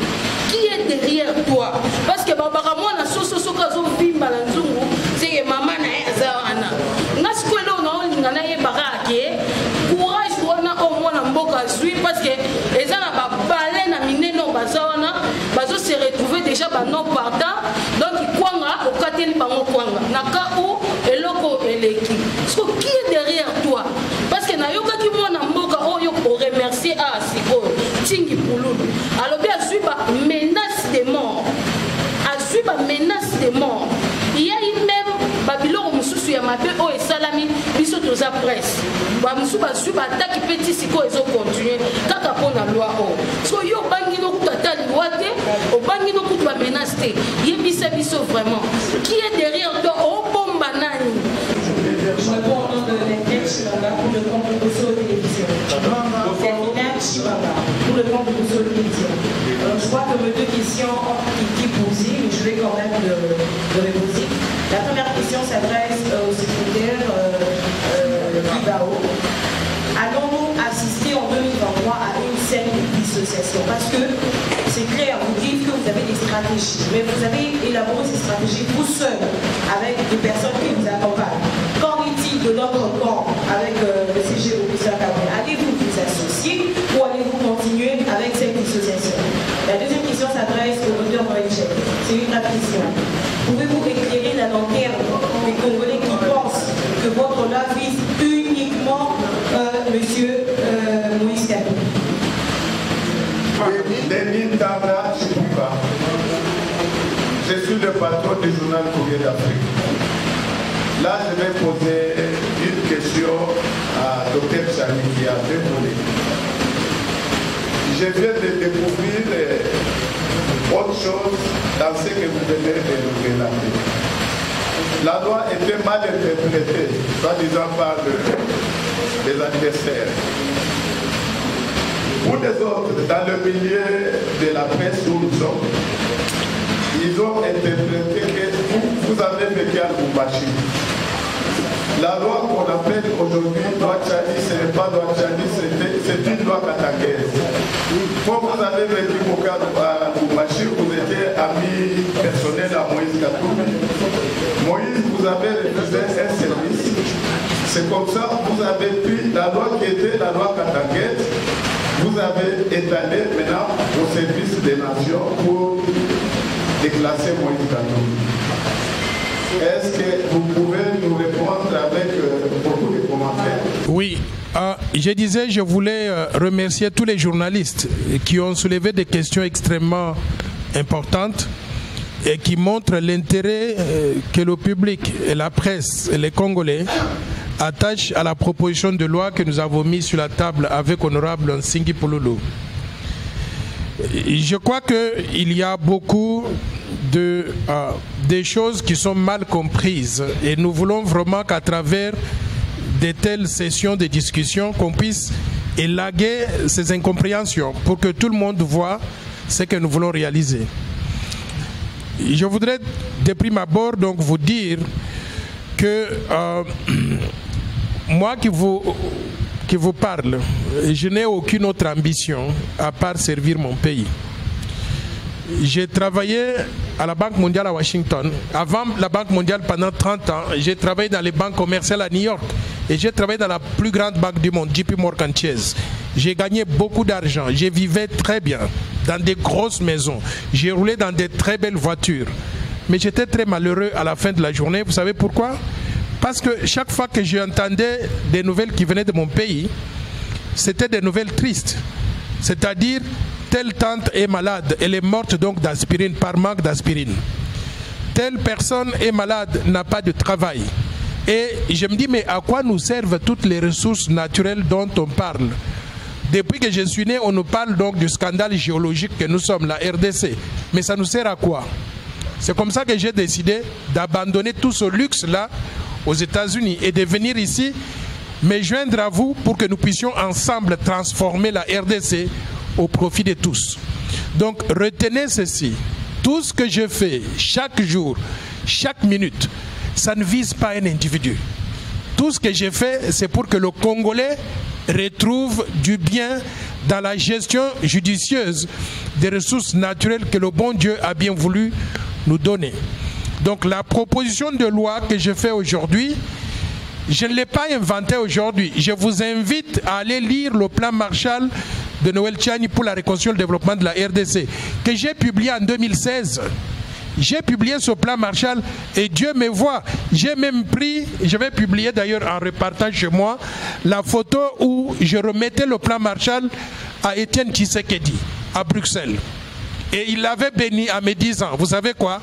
qui est derrière toi parce que babaka mwana sososoka azovimba na nzungu seke mama na ye aza wana nga sikoyo eloo naolinga nayebaka ake courage wana o mwana mboka azwi parce que eza na babale na minene oyo baza wana bazose retrouver déjà bano partant donc kwanga okateli bango kwanga na ka ou eloko eleki so qui est derrière toi parce que nayokaki mwana mboka oyo oremercier a sikoyo tingi pululu alobi azwi ba menace de mort azwi ba menace de mort yai même babiloko mosusu ya mabe oyo esalami biso toza presse bamosusu bazwi bataki peti sikoyo ezocontinue kaka mpo na loi oyo so yo obangi nokuta ata liwa te obangi nokuta bamenace te yebisa biso vraiment qui est derrière toi obomba nani.
Je réponds au nom de l'Index Chibanga pour le compte de Bosso Télévision. Terminaire Chibanga pour le compte de Bosso Télévision. Je crois que mes deux questions ont été posées, mais je vais quand même les poser. La première question s'adresse au secrétaire Bibao. Allons-nous assister en 2023 à une scène de dissociation? Parce que c'est clair, vous dites que vous avez des stratégies, mais vous avez élaboré ces stratégies vous seul, avec des personnes qui vous accompagnent. Qu'en est-il de notre camp avec le CG Opération Cameroun? Allez-vous vous associer ou allez-vous continuer avec cette dissociation? La deuxième question s'adresse au docteur Moïse. C'est une autre question. Pouvez-vous éclairer la lanterne des Congolais qui pensent que votre loi vise uniquement monsieur Moïse Katumbi?
Denis Tabla Chibuka. Je suis le patron du journal Courrier d'Afrique. Là, je vais poser une question à Dr Chani qui a deux volets. Je viens de découvrir autre chose dans ce que vous venez de nous relater. La loi était mal interprétée, soi-disant par les adversaires. Pour les autres, dans le milieu de la presse où nous sommes, ils ont interprété que vous avez vécu à Lubumbashi. La loi qu'on appelle aujourd'hui loi Tchadi, ce n'est pas loi Tchadi, c'est une loi katangaise. Quand vous avez vécu à Lubumbashi, vous étiez ami personnel à Moïse Katumbi. Moïse, vous avez refusé un service. C'est comme ça que vous avez pris la loi qui était la loi katangaise. Vous avez étalé maintenant au service des nations pour déclasser Moïse Katumbi. Est-ce que vous pouvez nous répondre avec beaucoup de commentaires?
Oui, je disais, je voulais remercier tous les journalistes qui ont soulevé des questions extrêmement importantes et qui montrent l'intérêt que le public et la presse et les Congolais attachent à la proposition de loi que nous avons mise sur la table avec Honorable Nsingi Pululu. Je crois qu'il y a beaucoup des choses qui sont mal comprises et nous voulons vraiment qu'à travers de telles sessions de discussion qu'on puisse élaguer ces incompréhensions pour que tout le monde voit ce que nous voulons réaliser. Je voudrais de prime abord donc vous dire que moi qui vous parle, je n'ai aucune autre ambition à part servir mon pays. J'ai travaillé à la Banque mondiale à Washington. Avant la Banque mondiale, pendant 30 ans, j'ai travaillé dans les banques commerciales à New York. Et j'ai travaillé dans la plus grande banque du monde, JP Morgan Chase. J'ai gagné beaucoup d'argent. Je vivais très bien dans des grosses maisons. J'ai roulé dans des très belles voitures. Mais j'étais très malheureux à la fin de la journée. Vous savez pourquoi? Parce que chaque fois que j'entendais des nouvelles qui venaient de mon pays, c'était des nouvelles tristes. C'est-à-dire, telle tante est malade, elle est morte donc d'aspirine, par manque d'aspirine. Telle personne est malade, n'a pas de travail. Et je me dis, mais à quoi nous servent toutes les ressources naturelles dont on parle? Depuis que je suis né, on nous parle donc du scandale géologique que nous sommes, la RDC. Mais ça nous sert à quoi? C'est comme ça que j'ai décidé d'abandonner tout ce luxe-là aux États-Unis et de venir ici me joindre à vous pour que nous puissions ensemble transformer la RDC au profit de tous. Donc retenez ceci, tout ce que je fais chaque jour, chaque minute, ça ne vise pas un individu. Tout ce que j'ai fait, c'est pour que le Congolais retrouve du bien dans la gestion judicieuse des ressources naturelles que le bon Dieu a bien voulu nous donner. Donc la proposition de loi que je fais aujourd'hui, je ne l'ai pas inventée aujourd'hui. Je vous invite à aller lire le plan Marshall de Noël Tchani pour la reconstruction et le développement de la RDC, que j'ai publié en 2016. J'ai publié ce plan Marshall et Dieu me voit. J'ai même pris, je vais publier d'ailleurs en repartant chez moi, la photo où je remettais le plan Marshall à Étienne Tshisekedi, à Bruxelles. Et il l'avait béni en me disant, vous savez quoi?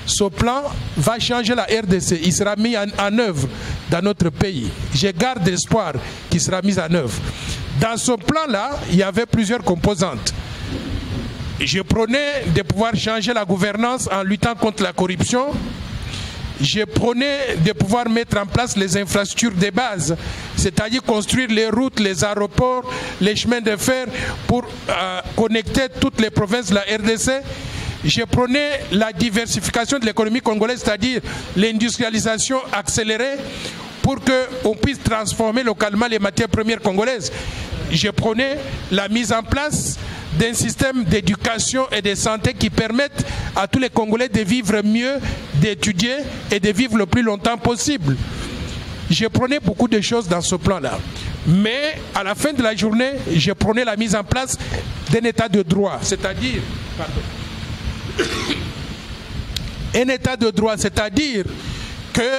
Ce plan va changer la RDC. Il sera mis en œuvre dans notre pays. Je garde l'espoir qu'il sera mis en œuvre. Dans ce plan-là, il y avait plusieurs composantes. Je prônais de pouvoir changer la gouvernance en luttant contre la corruption. Je prônais de pouvoir mettre en place les infrastructures de base, c'est-à-dire construire les routes, les aéroports, les chemins de fer pour connecter toutes les provinces de la RDC. Je prônais la diversification de l'économie congolaise, c'est-à-dire l'industrialisation accélérée pour qu'on puisse transformer localement les matières premières congolaises. Je prônais la mise en place d'un système d'éducation et de santé qui permettent à tous les Congolais de vivre mieux, d'étudier et de vivre le plus longtemps possible. Je prônais beaucoup de choses dans ce plan-là. Mais à la fin de la journée, je prônais la mise en place d'un état de droit, c'est-à-dire... un état de droit, c'est-à-dire que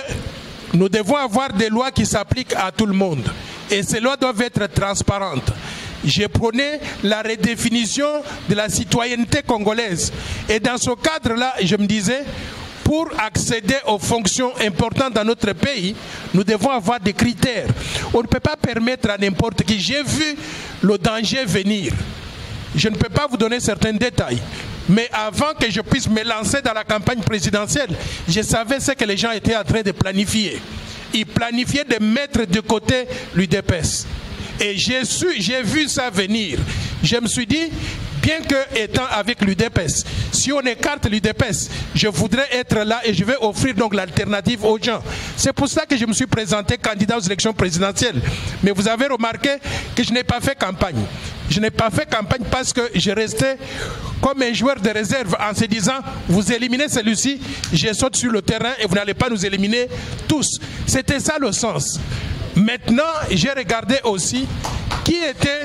nous devons avoir des lois qui s'appliquent à tout le monde. Et ces lois doivent être transparentes. Je prônais la redéfinition de la citoyenneté congolaise. Et dans ce cadre-là, je me disais, pour accéder aux fonctions importantes dans notre pays, nous devons avoir des critères. On ne peut pas permettre à n'importe qui. J'ai vu le danger venir. Je ne peux pas vous donner certains détails. Mais avant que je puisse me lancer dans la campagne présidentielle, je savais ce que les gens étaient en train de planifier. Ils planifiaient de mettre de côté l'UDPS. Et j'ai vu ça venir. Je me suis dit, bien que étant avec l'UDPS, si on écarte l'UDPS, je voudrais être là et je vais offrir donc l'alternative aux gens. C'est pour ça que je me suis présenté candidat aux élections présidentielles. Mais vous avez remarqué que je n'ai pas fait campagne. Je n'ai pas fait campagne parce que je restais comme un joueur de réserve en se disant, vous éliminez celui-ci, je saute sur le terrain et vous n'allez pas nous éliminer tous. C'était ça le sens. Maintenant, j'ai regardé aussi qui était...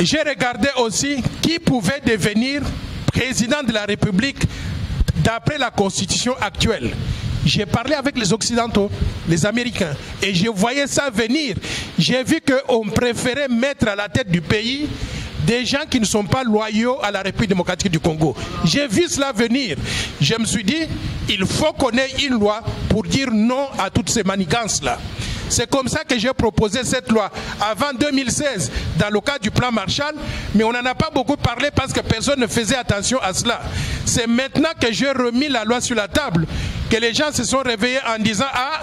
J'ai regardé aussi qui pouvait devenir président de la République d'après la Constitution actuelle. J'ai parlé avec les Occidentaux, les Américains, et je voyais ça venir. J'ai vu qu'on préférait mettre à la tête du pays des gens qui ne sont pas loyaux à la République démocratique du Congo. J'ai vu cela venir. Je me suis dit, il faut qu'on ait une loi pour dire non à toutes ces manigances-là. C'est comme ça que j'ai proposé cette loi avant 2016 dans le cadre du plan Marshall, mais on n'en a pas beaucoup parlé parce que personne ne faisait attention à cela. C'est maintenant que j'ai remis la loi sur la table que les gens se sont réveillés en disant « Ah,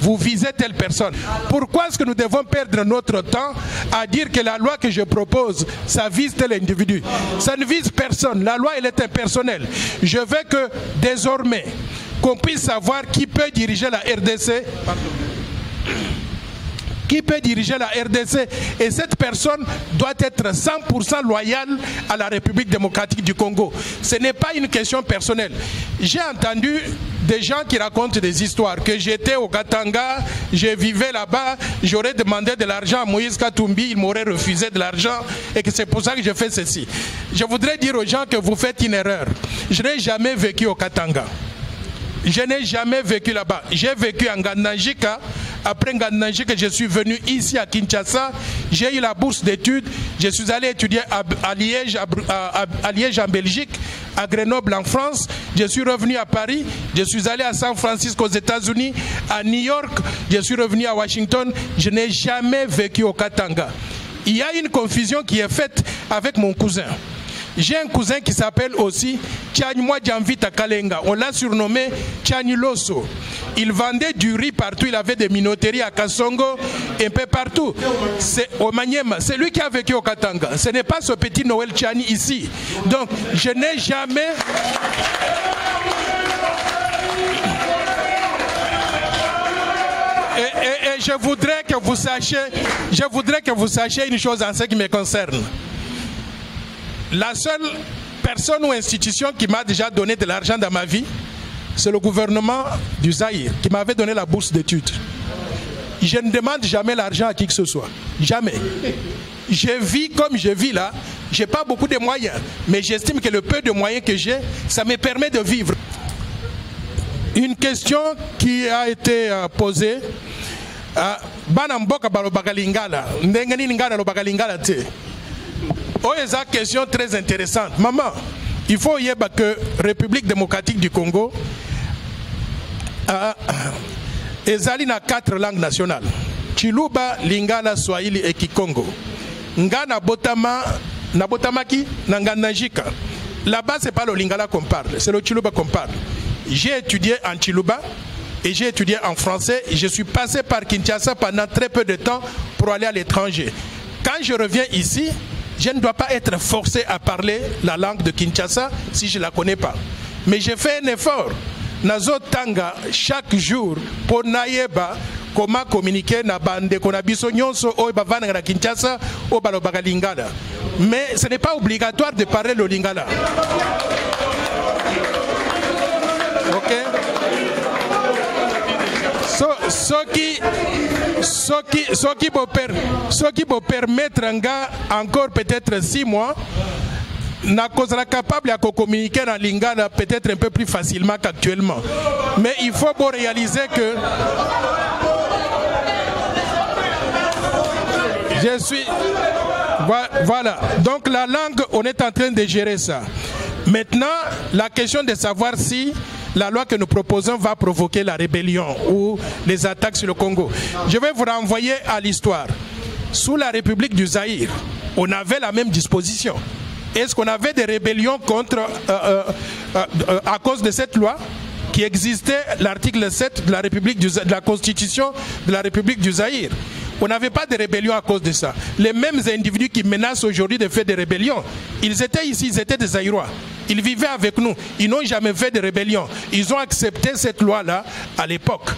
vous visez telle personne ». Pourquoi est-ce que nous devons perdre notre temps à dire que la loi que je propose, ça vise tel individu? Ça ne vise personne. La loi, elle est impersonnelle. Je veux que désormais, qu'on puisse savoir qui peut diriger la RDC. Qui peut diriger la RDC, et cette personne doit être 100% loyale à la République démocratique du Congo. Ce n'est pas une question personnelle. J'ai entendu des gens qui racontent des histoires, que j'étais au Katanga, je vivais là-bas, j'aurais demandé de l'argent à Moïse Katumbi, il m'aurait refusé de l'argent, et que c'est pour ça que je fais ceci. Je voudrais dire aux gens que vous faites une erreur. Je n'ai jamais vécu au Katanga. Je n'ai jamais vécu là-bas. J'ai vécu en Gandanjika. Après Gandanjika, je suis venu ici à Kinshasa. J'ai eu la bourse d'études. Je suis allé étudier à Liège en Belgique, à Grenoble en France, je suis revenu à Paris, je suis allé à San Francisco aux États-Unis, à New York, je suis revenu à Washington, je n'ai jamais vécu au Katanga. Il y a une confusion qui est faite avec mon cousin. J'ai un cousin qui s'appelle aussi Tchanymoa Djamvita Kalenga. On l'a surnommé Tchaniloso. Il vendait du riz partout. Il avait des minoteries à Kasongo, un peu partout. C'est au Maniema. C'est lui qui a vécu au Katanga. Ce n'est pas ce petit Noël Tchani ici. Donc, je n'ai jamais... Et je voudrais que vous sachiez une chose en ce qui me concerne. La seule personne ou institution qui m'a déjà donné de l'argent dans ma vie, c'est le gouvernement du Zaïre qui m'avait donné la bourse d'études. Je ne demande jamais l'argent à qui que ce soit. Jamais. Je vis comme je vis là. Je n'ai pas beaucoup de moyens. Mais j'estime que le peu de moyens que j'ai, ça me permet de vivre. Une question qui a été posée. Banamboka balobagalingala. Ndengani ngala lobagalingala te. Oh, c'est une question très intéressante. Maman, il faut y avoir que République démocratique du Congo ezali na 4 langues nationales. Chiluba, Lingala, Swahili et Kikongo. Ngana Botama, Nabotamaki, Nanganajika. Là-bas, ce n'est pas le Lingala qu'on parle, c'est le Chiluba qu'on parle. J'ai étudié en Chiluba et j'ai étudié en français. Et je suis passé par Kinshasa pendant très peu de temps pour aller à l'étranger. Quand je reviens ici, je ne dois pas être forcé à parler la langue de Kinshasa si je ne la connais pas. Mais j'ai fait un effort. Nazo Tanga chaque jour pour naïeba comment communiquer na bande qu'on a bisonyonso o bavana na Kinshasa o balobaga lingala. Mais ce n'est pas obligatoire de parler le lingala. OK? Ce qui peut permettre un gars encore peut-être 6 mois, n'a sera capable de communiquer en lingala peut-être un peu plus facilement qu'actuellement. Mais il faut bien réaliser que je suis... Voilà. Donc la langue, on est en train de gérer ça. Maintenant, la question de savoir si la loi que nous proposons va provoquer la rébellion ou les attaques sur le Congo. Je vais vous renvoyer à l'histoire. Sous la République du Zaïre, on avait la même disposition. Est-ce qu'on avait des rébellions contre, à cause de cette loi qui existait, l'article 7 de la, de la Constitution de la République du Zaïre? On n'avait pas de rébellion à cause de ça. Les mêmes individus qui menacent aujourd'hui de faire des rébellions, ils étaient ici, ils étaient des Zaïrois. Ils vivaient avec nous. Ils n'ont jamais fait de rébellion. Ils ont accepté cette loi-là à l'époque.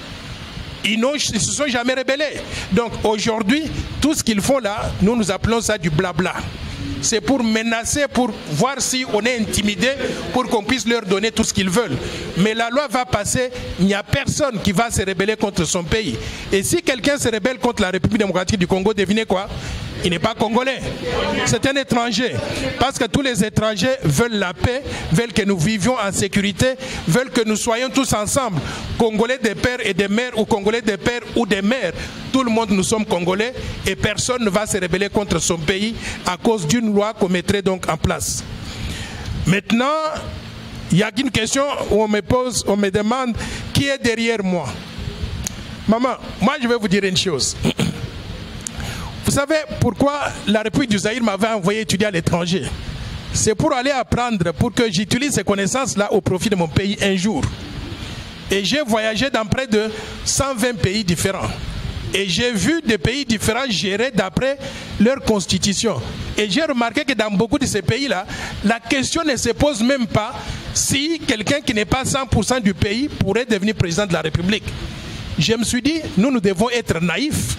Ils ne se sont jamais rébellés. Donc aujourd'hui, tout ce qu'ils font là, nous appelons ça du blabla. C'est pour menacer, pour voir si on est intimidé, pour qu'on puisse leur donner tout ce qu'ils veulent. Mais la loi va passer, il n'y a personne qui va se rebeller contre son pays. Et si quelqu'un se rebelle contre la République démocratique du Congo, devinez quoi? Il n'est pas congolais, c'est un étranger. Parce que tous les étrangers veulent la paix, veulent que nous vivions en sécurité, veulent que nous soyons tous ensemble. Congolais des pères et des mères, ou Congolais des pères ou des mères. Tout le monde, nous sommes Congolais et personne ne va se rebeller contre son pays à cause d'une loi qu'on mettrait donc en place. Maintenant, il y a une question où on me pose, on me demande qui est derrière moi. Maman, moi je vais vous dire une chose. Vous savez pourquoi la République du Zaïre m'avait envoyé étudier à l'étranger? C'est pour aller apprendre, pour que j'utilise ces connaissances-là au profit de mon pays un jour. Et j'ai voyagé dans près de 120 pays différents. Et j'ai vu des pays différents gérés d'après leur constitution. Et j'ai remarqué que dans beaucoup de ces pays-là, la question ne se pose même pas si quelqu'un qui n'est pas 100% du pays pourrait devenir président de la République. Je me suis dit, nous devons être naïfs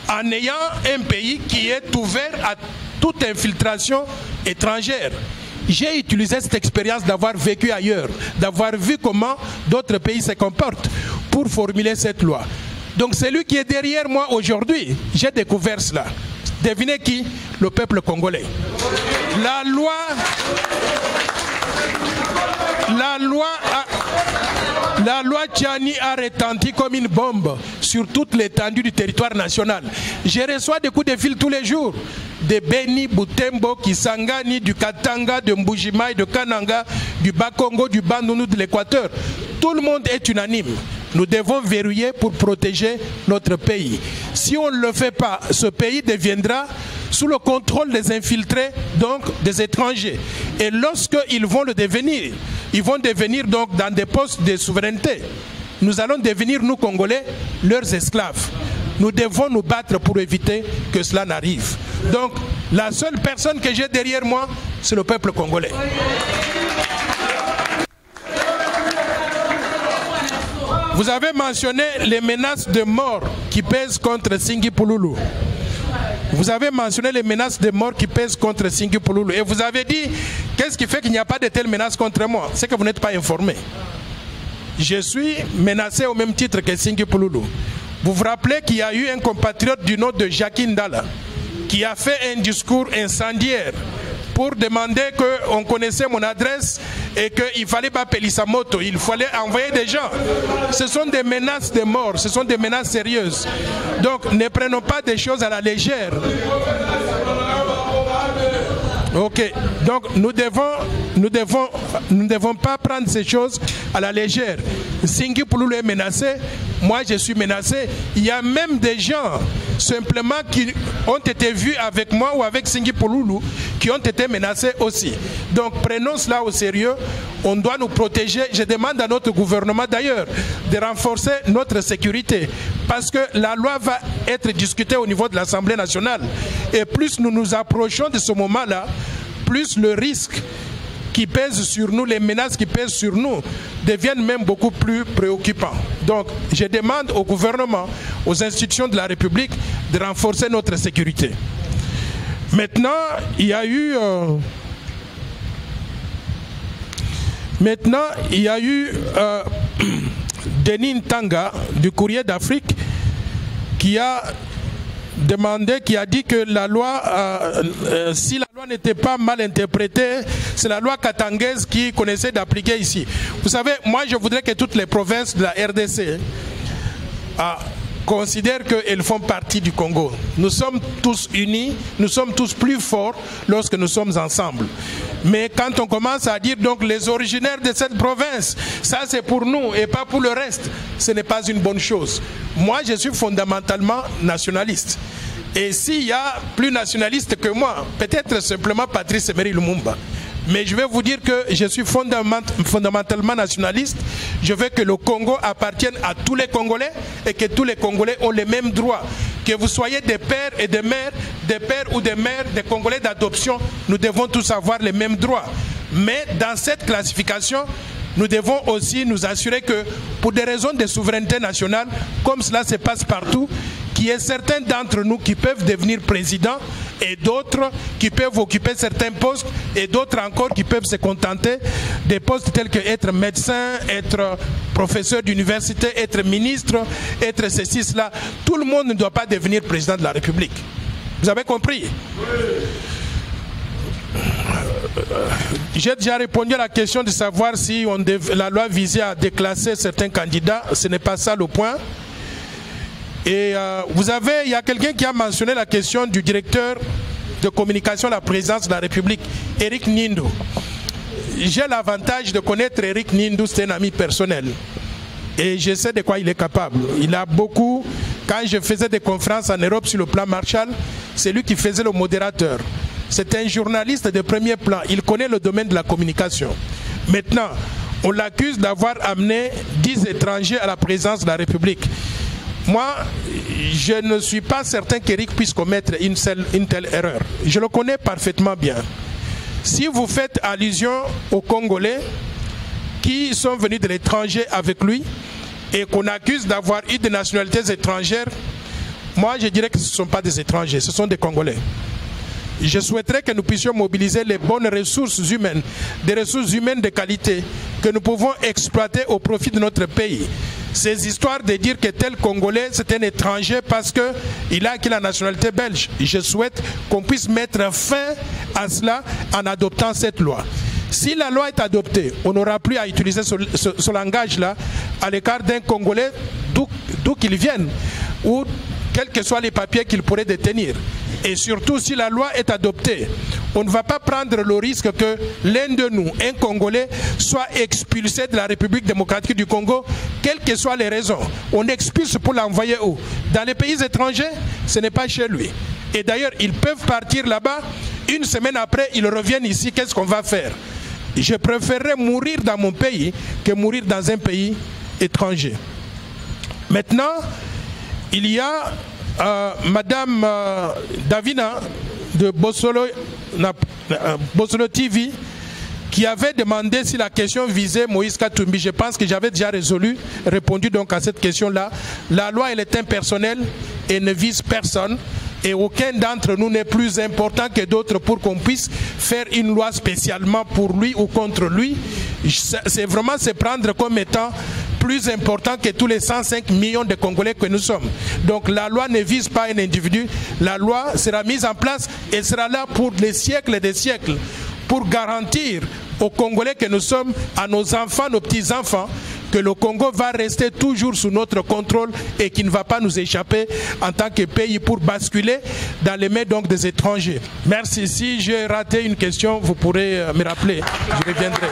en ayant un pays qui est ouvert à toute infiltration étrangère. J'ai utilisé cette expérience d'avoir vécu ailleurs, d'avoir vu comment d'autres pays se comportent pour formuler cette loi. Donc celui qui est derrière moi aujourd'hui, j'ai découvert cela. Devinez qui? Le peuple congolais. La loi Tchani a retenti comme une bombe sur toute l'étendue du territoire national. Je reçois des coups de fil tous les jours. de Beni, Butembo, Kisangani, du Katanga, de Mbujimai, de Kananga, du Bas-Congo, du Bandundu, de l'Équateur. Tout le monde est unanime. Nous devons verrouiller pour protéger notre pays. Si on ne le fait pas, ce pays deviendra sous le contrôle des infiltrés, donc des étrangers. Et lorsqu'ils vont le devenir, ils vont devenir donc dans des postes de souveraineté. Nous allons devenir, nous Congolais, leurs esclaves. Nous devons nous battre pour éviter que cela n'arrive. Donc, la seule personne que j'ai derrière moi, c'est le peuple congolais. Vous avez mentionné les menaces de mort qui pèsent contre Singhi Pouloulou. Vous avez mentionné les menaces de mort qui pèsent contre Singhi Pouloulou. Et vous avez dit, qu'est-ce qui fait qu'il n'y a pas de telles menaces contre moi? C'est que vous n'êtes pas informé. Je suis menacé au même titre que Singhi Pouloulou. Vous vous rappelez qu'il y a eu un compatriote du nom de Jacques Ndala qui a fait un discours incendiaire pour demander qu'on connaissait mon adresse et qu'il fallait pas payer sa moto, il fallait envoyer des gens. Ce sont des menaces de mort, ce sont des menaces sérieuses. Donc ne prenons pas des choses à la légère. Ok, donc nous ne devons pas prendre ces choses à la légère. Singhi Pouloulou est menacé, moi je suis menacé. Il y a même des gens simplement qui ont été vus avec moi ou avec Singhi Pouloulou qui ont été menacés aussi. Donc prenons cela au sérieux, on doit nous protéger. Je demande à notre gouvernement d'ailleurs de renforcer notre sécurité parce que la loi va être discutée au niveau de l'Assemblée nationale. Et plus nous nous approchons de ce moment-là, plus le risque qui pèse sur nous, les menaces qui pèsent sur nous, deviennent même beaucoup plus préoccupants. Donc, je demande au gouvernement, aux institutions de la République, de renforcer notre sécurité. Maintenant, il y a eu Denis Ntanga du Courrier d'Afrique qui a demandé, qui a dit que la loi, si la loi n'était pas mal interprétée, c'est la loi katangaise qui connaissait d'appliquer ici. Vous savez, moi je voudrais que toutes les provinces de la RDC considèrent qu'elles font partie du Congo. Nous sommes tous unis, nous sommes tous plus forts lorsque nous sommes ensemble. Mais quand on commence à dire donc les originaires de cette province, ça c'est pour nous et pas pour le reste, ce n'est pas une bonne chose. Moi je suis fondamentalement nationaliste. Et s'il y a plus nationaliste que moi, peut-être simplement Patrice Emery Lumumba. Mais je vais vous dire que je suis fondamentalement nationaliste. Je veux que le Congo appartienne à tous les Congolais et que tous les Congolais ont les mêmes droits. Que vous soyez des pères et des mères, des pères ou des mères, des Congolais d'adoption, nous devons tous avoir les mêmes droits. Mais dans cette classification, nous devons aussi nous assurer que pour des raisons de souveraineté nationale, comme cela se passe partout, qu'il y ait certains d'entre nous qui peuvent devenir présidents et d'autres qui peuvent occuper certains postes et d'autres encore qui peuvent se contenter des postes tels que être médecin, être professeur d'université, être ministre, être ceci, cela. Tout le monde ne doit pas devenir président de la République. Vous avez compris? J'ai déjà répondu à la question de savoir si la loi visait à déclasser certains candidats. Ce n'est pas ça le point. Et il y a quelqu'un qui a mentionné la question du directeur de communication de la présidence de la République, Eric Nindo. J'ai l'avantage de connaître Eric Nindo, c'est un ami personnel. Et je sais de quoi il est capable. Il a beaucoup, quand je faisais des conférences en Europe sur le plan Marshall, c'est lui qui faisait le modérateur. C'est un journaliste de premier plan. Il connaît le domaine de la communication. Maintenant, on l'accuse d'avoir amené 10 étrangers à la présidence de la République. Moi, je ne suis pas certain qu'Éric puisse commettre une telle erreur. Je le connais parfaitement bien. Si vous faites allusion aux Congolais qui sont venus de l'étranger avec lui et qu'on accuse d'avoir eu des nationalités étrangères, moi je dirais que ce ne sont pas des étrangers, ce sont des Congolais. Je souhaiterais que nous puissions mobiliser les bonnes ressources humaines, des ressources humaines de qualité que nous pouvons exploiter au profit de notre pays. Ces histoires de dire que tel Congolais c'est un étranger parce qu'il a acquis la nationalité belge, je souhaite qu'on puisse mettre fin à cela en adoptant cette loi. Si la loi est adoptée, on n'aura plus à utiliser ce langage-là à l'écart d'un Congolais d'où qu'il vienne ou quels que soient les papiers qu'il pourrait détenir. Et surtout, si la loi est adoptée, on ne va pas prendre le risque que l'un de nous, un Congolais, soit expulsé de la République démocratique du Congo, quelles que soient les raisons. On expulse pour l'envoyer où? Dans les pays étrangers, ce n'est pas chez lui. Et d'ailleurs, ils peuvent partir là-bas, une semaine après, ils reviennent ici, qu'est-ce qu'on va faire? Je préférerais mourir dans mon pays que mourir dans un pays étranger. Maintenant, il y a Madame Davina de Bosolo TV qui avait demandé si la question visait Moïse Katumbi. Je pense que j'avais déjà répondu donc à cette question-là. La loi, elle est impersonnelle et ne vise personne. Et aucun d'entre nous n'est plus important que d'autres pour qu'on puisse faire une loi spécialement pour lui ou contre lui. C'est vraiment se prendre comme étant plus important que tous les 105 millions de Congolais que nous sommes. Donc la loi ne vise pas un individu. La loi sera mise en place et sera là pour des siècles et des siècles pour garantir aux Congolais que nous sommes, à nos enfants, nos petits-enfants, que le Congo va rester toujours sous notre contrôle et qu'il ne va pas nous échapper en tant que pays pour basculer dans les mains donc des étrangers. Merci. Si j'ai raté une question, vous pourrez me rappeler. Je reviendrai.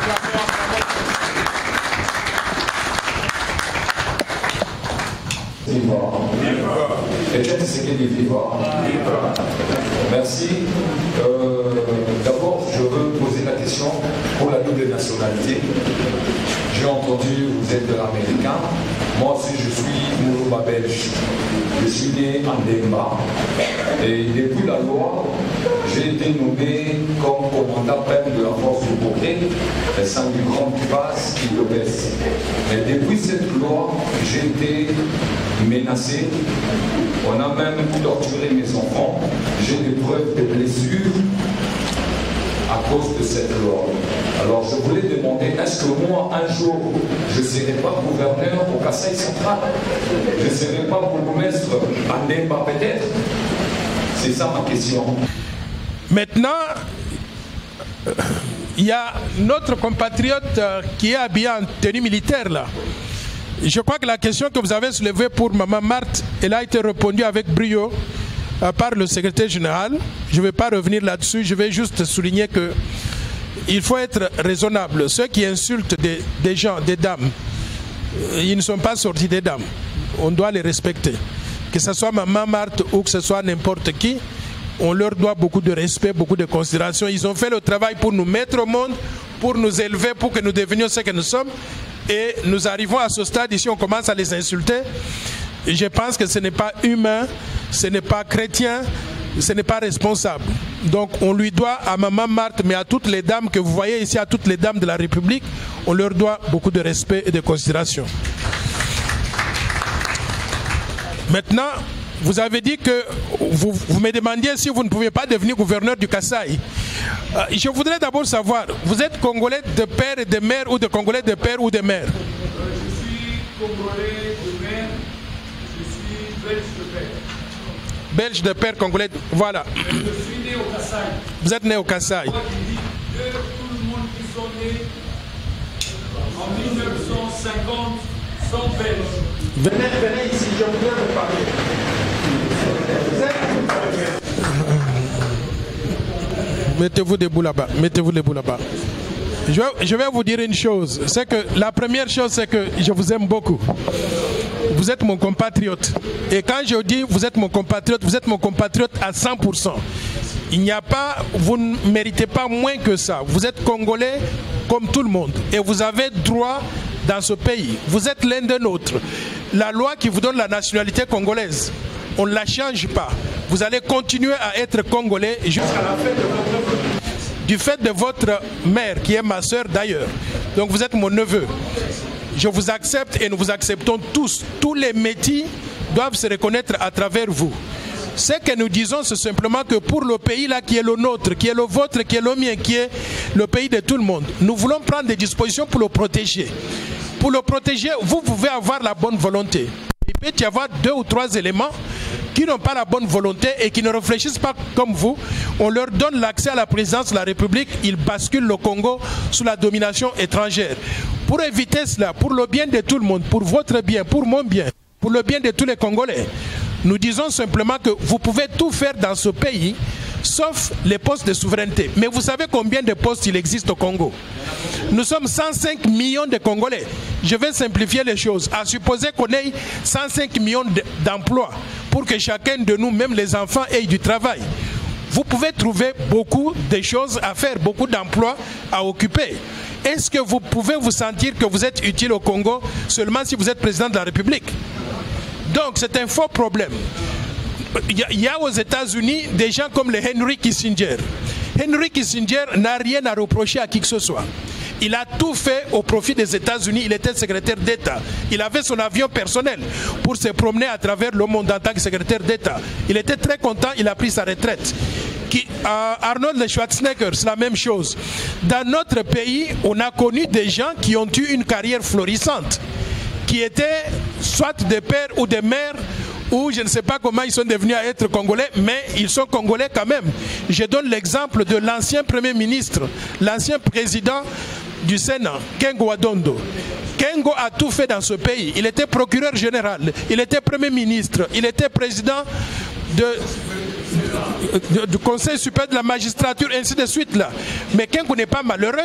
Merci. D'abord, je veux poser la question pour la double nationalité. J'ai entendu, vous êtes américain. Moi aussi, je suis Mourouba belge. Je suis né en Demba. Et depuis la loi, j'ai été nommé comme commandant plein de la force du Bokeh, et sans du grand passe qui le baisse. Et depuis cette loi, j'ai été menacé. On a même torturé mes enfants. J'ai des preuves de blessures à cause de cette loi. Alors je voulais demander, est-ce que moi, un jour, je ne serai pas gouverneur au Kasaï central? Je ne serai pas bourgmestre à Ndemba peut-être? C'est ça ma question.
Maintenant, il y a notre compatriote qui est habillé en tenue militaire là. Je crois que la question que vous avez soulevée pour Maman Marthe, elle a été répondue avec brio par le secrétaire général. Je ne vais pas revenir là-dessus, je vais juste souligner que il faut être raisonnable. Ceux qui insultent des gens, des dames, ils ne sont pas sortis des dames. On doit les respecter. Que ce soit Maman Marthe ou que ce soit n'importe qui, on leur doit beaucoup de respect, beaucoup de considération. Ils ont fait le travail pour nous mettre au monde, pour nous élever, pour que nous devenions ce que nous sommes. Et nous arrivons à ce stade, ici on commence à les insulter. Et je pense que ce n'est pas humain, ce n'est pas chrétien, ce n'est pas responsable. Donc on lui doit à Maman Marthe, mais à toutes les dames que vous voyez ici, à toutes les dames de la République, on leur doit beaucoup de respect et de considération. Maintenant, vous avez dit que vous me demandiez si vous ne pouviez pas devenir gouverneur du Kasaï. Je voudrais d'abord savoir, vous êtes Congolais de père et de mère ou de Congolais de père ou de mère?
Je suis Congolais de mère, je suis belge de père.
Belge de père, Congolais, voilà.
Je suis né au Kasaï.
Vous êtes né au Kasaï.
Moi qui dis que tout le monde qui sont nés en 1950 sont belges.
Venez ici, je voudrais vous parler.
Mettez-vous debout là-bas. Mettez-vous debout là-bas. Je vais vous dire une chose. C'est que la première chose, c'est que je vous aime beaucoup. Vous êtes mon compatriote. Et quand je dis vous êtes mon compatriote à 100%. Il n'y a pas, vous ne méritez pas moins que ça. Vous êtes Congolais comme tout le monde. Et vous avez droit dans ce pays. Vous êtes l'un des nôtres. La loi qui vous donne la nationalité congolaise, on ne la change pas. Vous allez continuer à être Congolais jusqu'à la fin de votre vie. Du fait de votre mère, qui est ma soeur d'ailleurs. Donc vous êtes mon neveu. Je vous accepte et nous vous acceptons tous. Tous les métis doivent se reconnaître à travers vous. Ce que nous disons, c'est simplement que pour le pays là qui est le nôtre, qui est le vôtre, qui est le mien, qui est le pays de tout le monde, nous voulons prendre des dispositions pour le protéger. Pour le protéger, vous pouvez avoir la bonne volonté. Il peut y avoir 2 ou 3 éléments qui n'ont pas la bonne volonté et qui ne réfléchissent pas comme vous. On leur donne l'accès à la présidence de la République, ils basculent le Congo sous la domination étrangère. Pour éviter cela, pour le bien de tout le monde, pour votre bien, pour mon bien, pour le bien de tous les Congolais, Nous disons simplement que vous pouvez tout faire dans ce pays, sauf les postes de souveraineté. Mais vous savez combien de postes il existe au Congo? Nous sommes 105 millions de Congolais. Je vais simplifier les choses. À supposer qu'on ait 105 millions d'emplois pour que chacun de nous, même les enfants, ait du travail. Vous pouvez trouver beaucoup de choses à faire, beaucoup d'emplois à occuper. Est-ce que vous pouvez vous sentir que vous êtes utile au Congo seulement si vous êtes président de la République? Donc c'est un faux problème. Il y a aux États-Unis des gens comme le Henry Kissinger. Henry Kissinger n'a rien à reprocher à qui que ce soit. Il a tout fait au profit des États-Unis. Il était secrétaire d'État. Il avait son avion personnel pour se promener à travers le monde en tant que secrétaire d'État. Il était très content, il a pris sa retraite. Arnold Schwarzenegger, c'est la même chose. Dans notre pays, on a connu des gens qui ont eu une carrière florissante, qui étaient soit des pères ou des mères, ou je ne sais pas comment ils sont devenus à être congolais, mais ils sont congolais quand même. Je donne l'exemple de l'ancien premier ministre, l'ancien président du Sénat, Kengo Adondo. Kengo a tout fait dans ce pays. Il était procureur général, il était premier ministre, il était président du Conseil supérieur de la magistrature, ainsi de suite là. Mais Kengo n'est pas malheureux,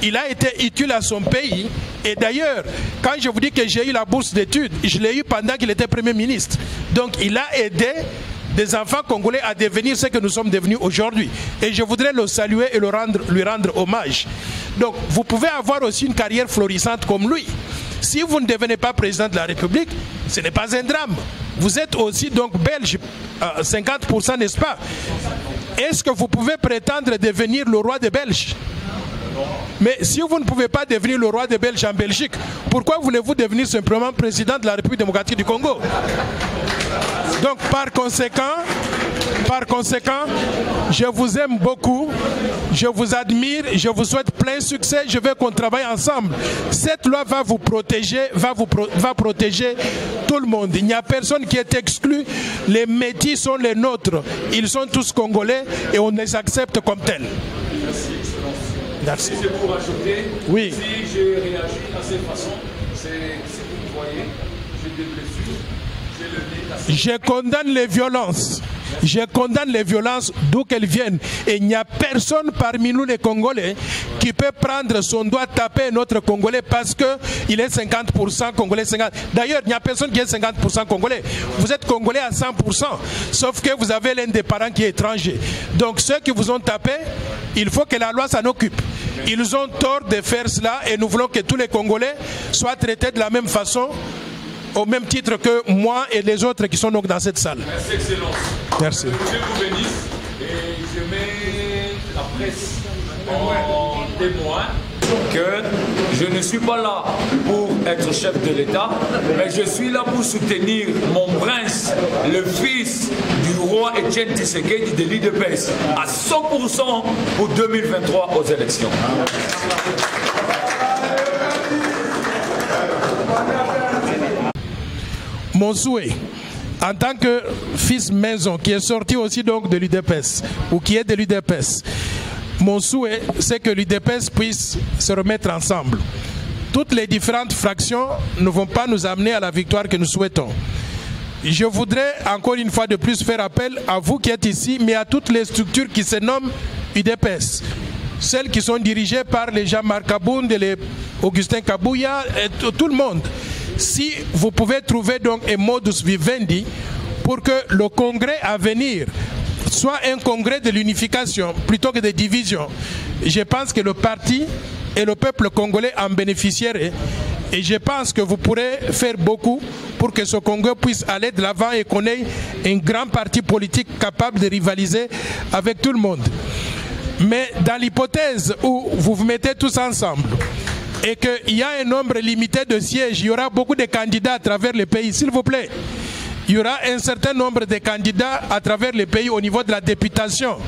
il a été utile à son pays. Et d'ailleurs, quand je vous dis que j'ai eu la bourse d'études, je l'ai eu pendant qu'il était premier ministre. Donc il a aidé des enfants congolais à devenir ce que nous sommes devenus aujourd'hui. Et je voudrais le saluer et lui rendre hommage. Donc vous pouvez avoir aussi une carrière florissante comme lui. Si vous ne devenez pas président de la République, ce n'est pas un drame. Vous êtes aussi donc belge, 50%, n'est-ce pas? Est-ce que vous pouvez prétendre devenir le roi des Belges? Mais si vous ne pouvez pas devenir le roi des Belges en Belgique, pourquoi voulez-vous devenir simplement président de la République démocratique du Congo? Donc par conséquent, je vous aime beaucoup, je vous admire, je vous souhaite plein succès, je veux qu'on travaille ensemble. Cette loi va vous protéger, va protéger tout le monde. Il n'y a personne qui est exclu, les métis sont les nôtres, ils sont tous congolais et on les accepte comme tels.
Merci, Excellence.
Merci.
Si c'est pour ajouter,
oui.
Si j'ai réagi à cette façon, c'est ce que vous voyez, j'ai des blessures, j'ai le nez cassé.
Je condamne les violences. Je condamne les violences d'où qu'elles viennent. Et il n'y a personne parmi nous les Congolais qui peut prendre son doigt, taper notre Congolais parce qu'il est 50% Congolais. 50. D'ailleurs, il n'y a personne qui est 50% Congolais. Vous êtes Congolais à 100%. Sauf que vous avez l'un des parents qui est étranger. Donc ceux qui vous ont tapé, il faut que la loi s'en occupe. Ils ont tort de faire cela et nous voulons que tous les Congolais soient traités de la même façon, au même titre que moi et les autres qui sont donc dans cette salle.
Merci, Excellence.
Merci.
Dieu vous bénisse et je mets la presse en témoin que je ne suis pas là pour être chef de l'État, mais je suis là pour soutenir mon prince, le fils du roi Etienne Tshisekedi de l'UDPS, à 100% pour 2023 aux élections.
Mon souhait, en tant que fils maison qui est sorti aussi donc de l'UDPS ou qui est de l'UDPS, mon souhait c'est que l'UDPS puisse se remettre ensemble. Toutes les différentes fractions ne vont pas nous amener à la victoire que nous souhaitons. Je voudrais encore une fois de plus faire appel à vous qui êtes ici, mais à toutes les structures qui se nomment UDPS. Celles qui sont dirigées par les Jean-Marc Kabound, les Augustin Kabouya, et tout le monde. Si vous pouvez trouver donc un modus vivendi pour que le congrès à venir soit un congrès de l'unification plutôt que de division, je pense que le parti et le peuple congolais en bénéficieraient. Et je pense que vous pourrez faire beaucoup pour que ce congrès puisse aller de l'avant et qu'on ait un grand parti politique capable de rivaliser avec tout le monde. Mais dans l'hypothèse où vous vous mettez tous ensemble, et qu'il y a un nombre limité de sièges, il y aura beaucoup de candidats à travers le pays, s'il vous plaît. Il y aura un certain nombre de candidats à travers le pays au niveau de la députation.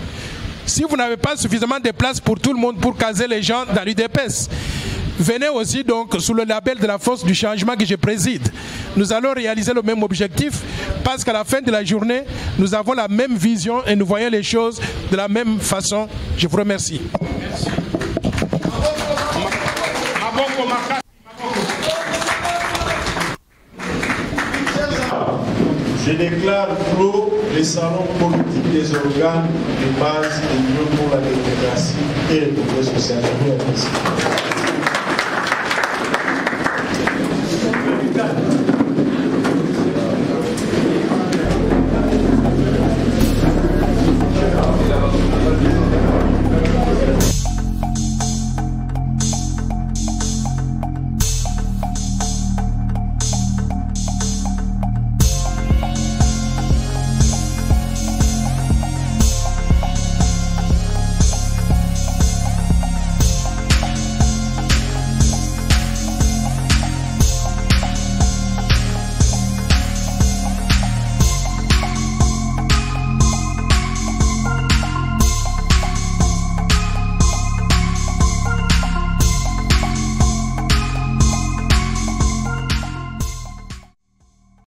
Si vous n'avez pas suffisamment de place pour tout le monde pour caser les gens dans l'UDPS, venez aussi donc sous le label de la force du changement que je préside. Nous allons réaliser le même objectif parce qu'à la fin de la journée, nous avons la même vision et nous voyons les choses de la même façon. Je vous remercie.
Merci.
Je déclare déclare clos les salons politiques des organes de base et pour la démocratie et le progrès social. Je vous remercie.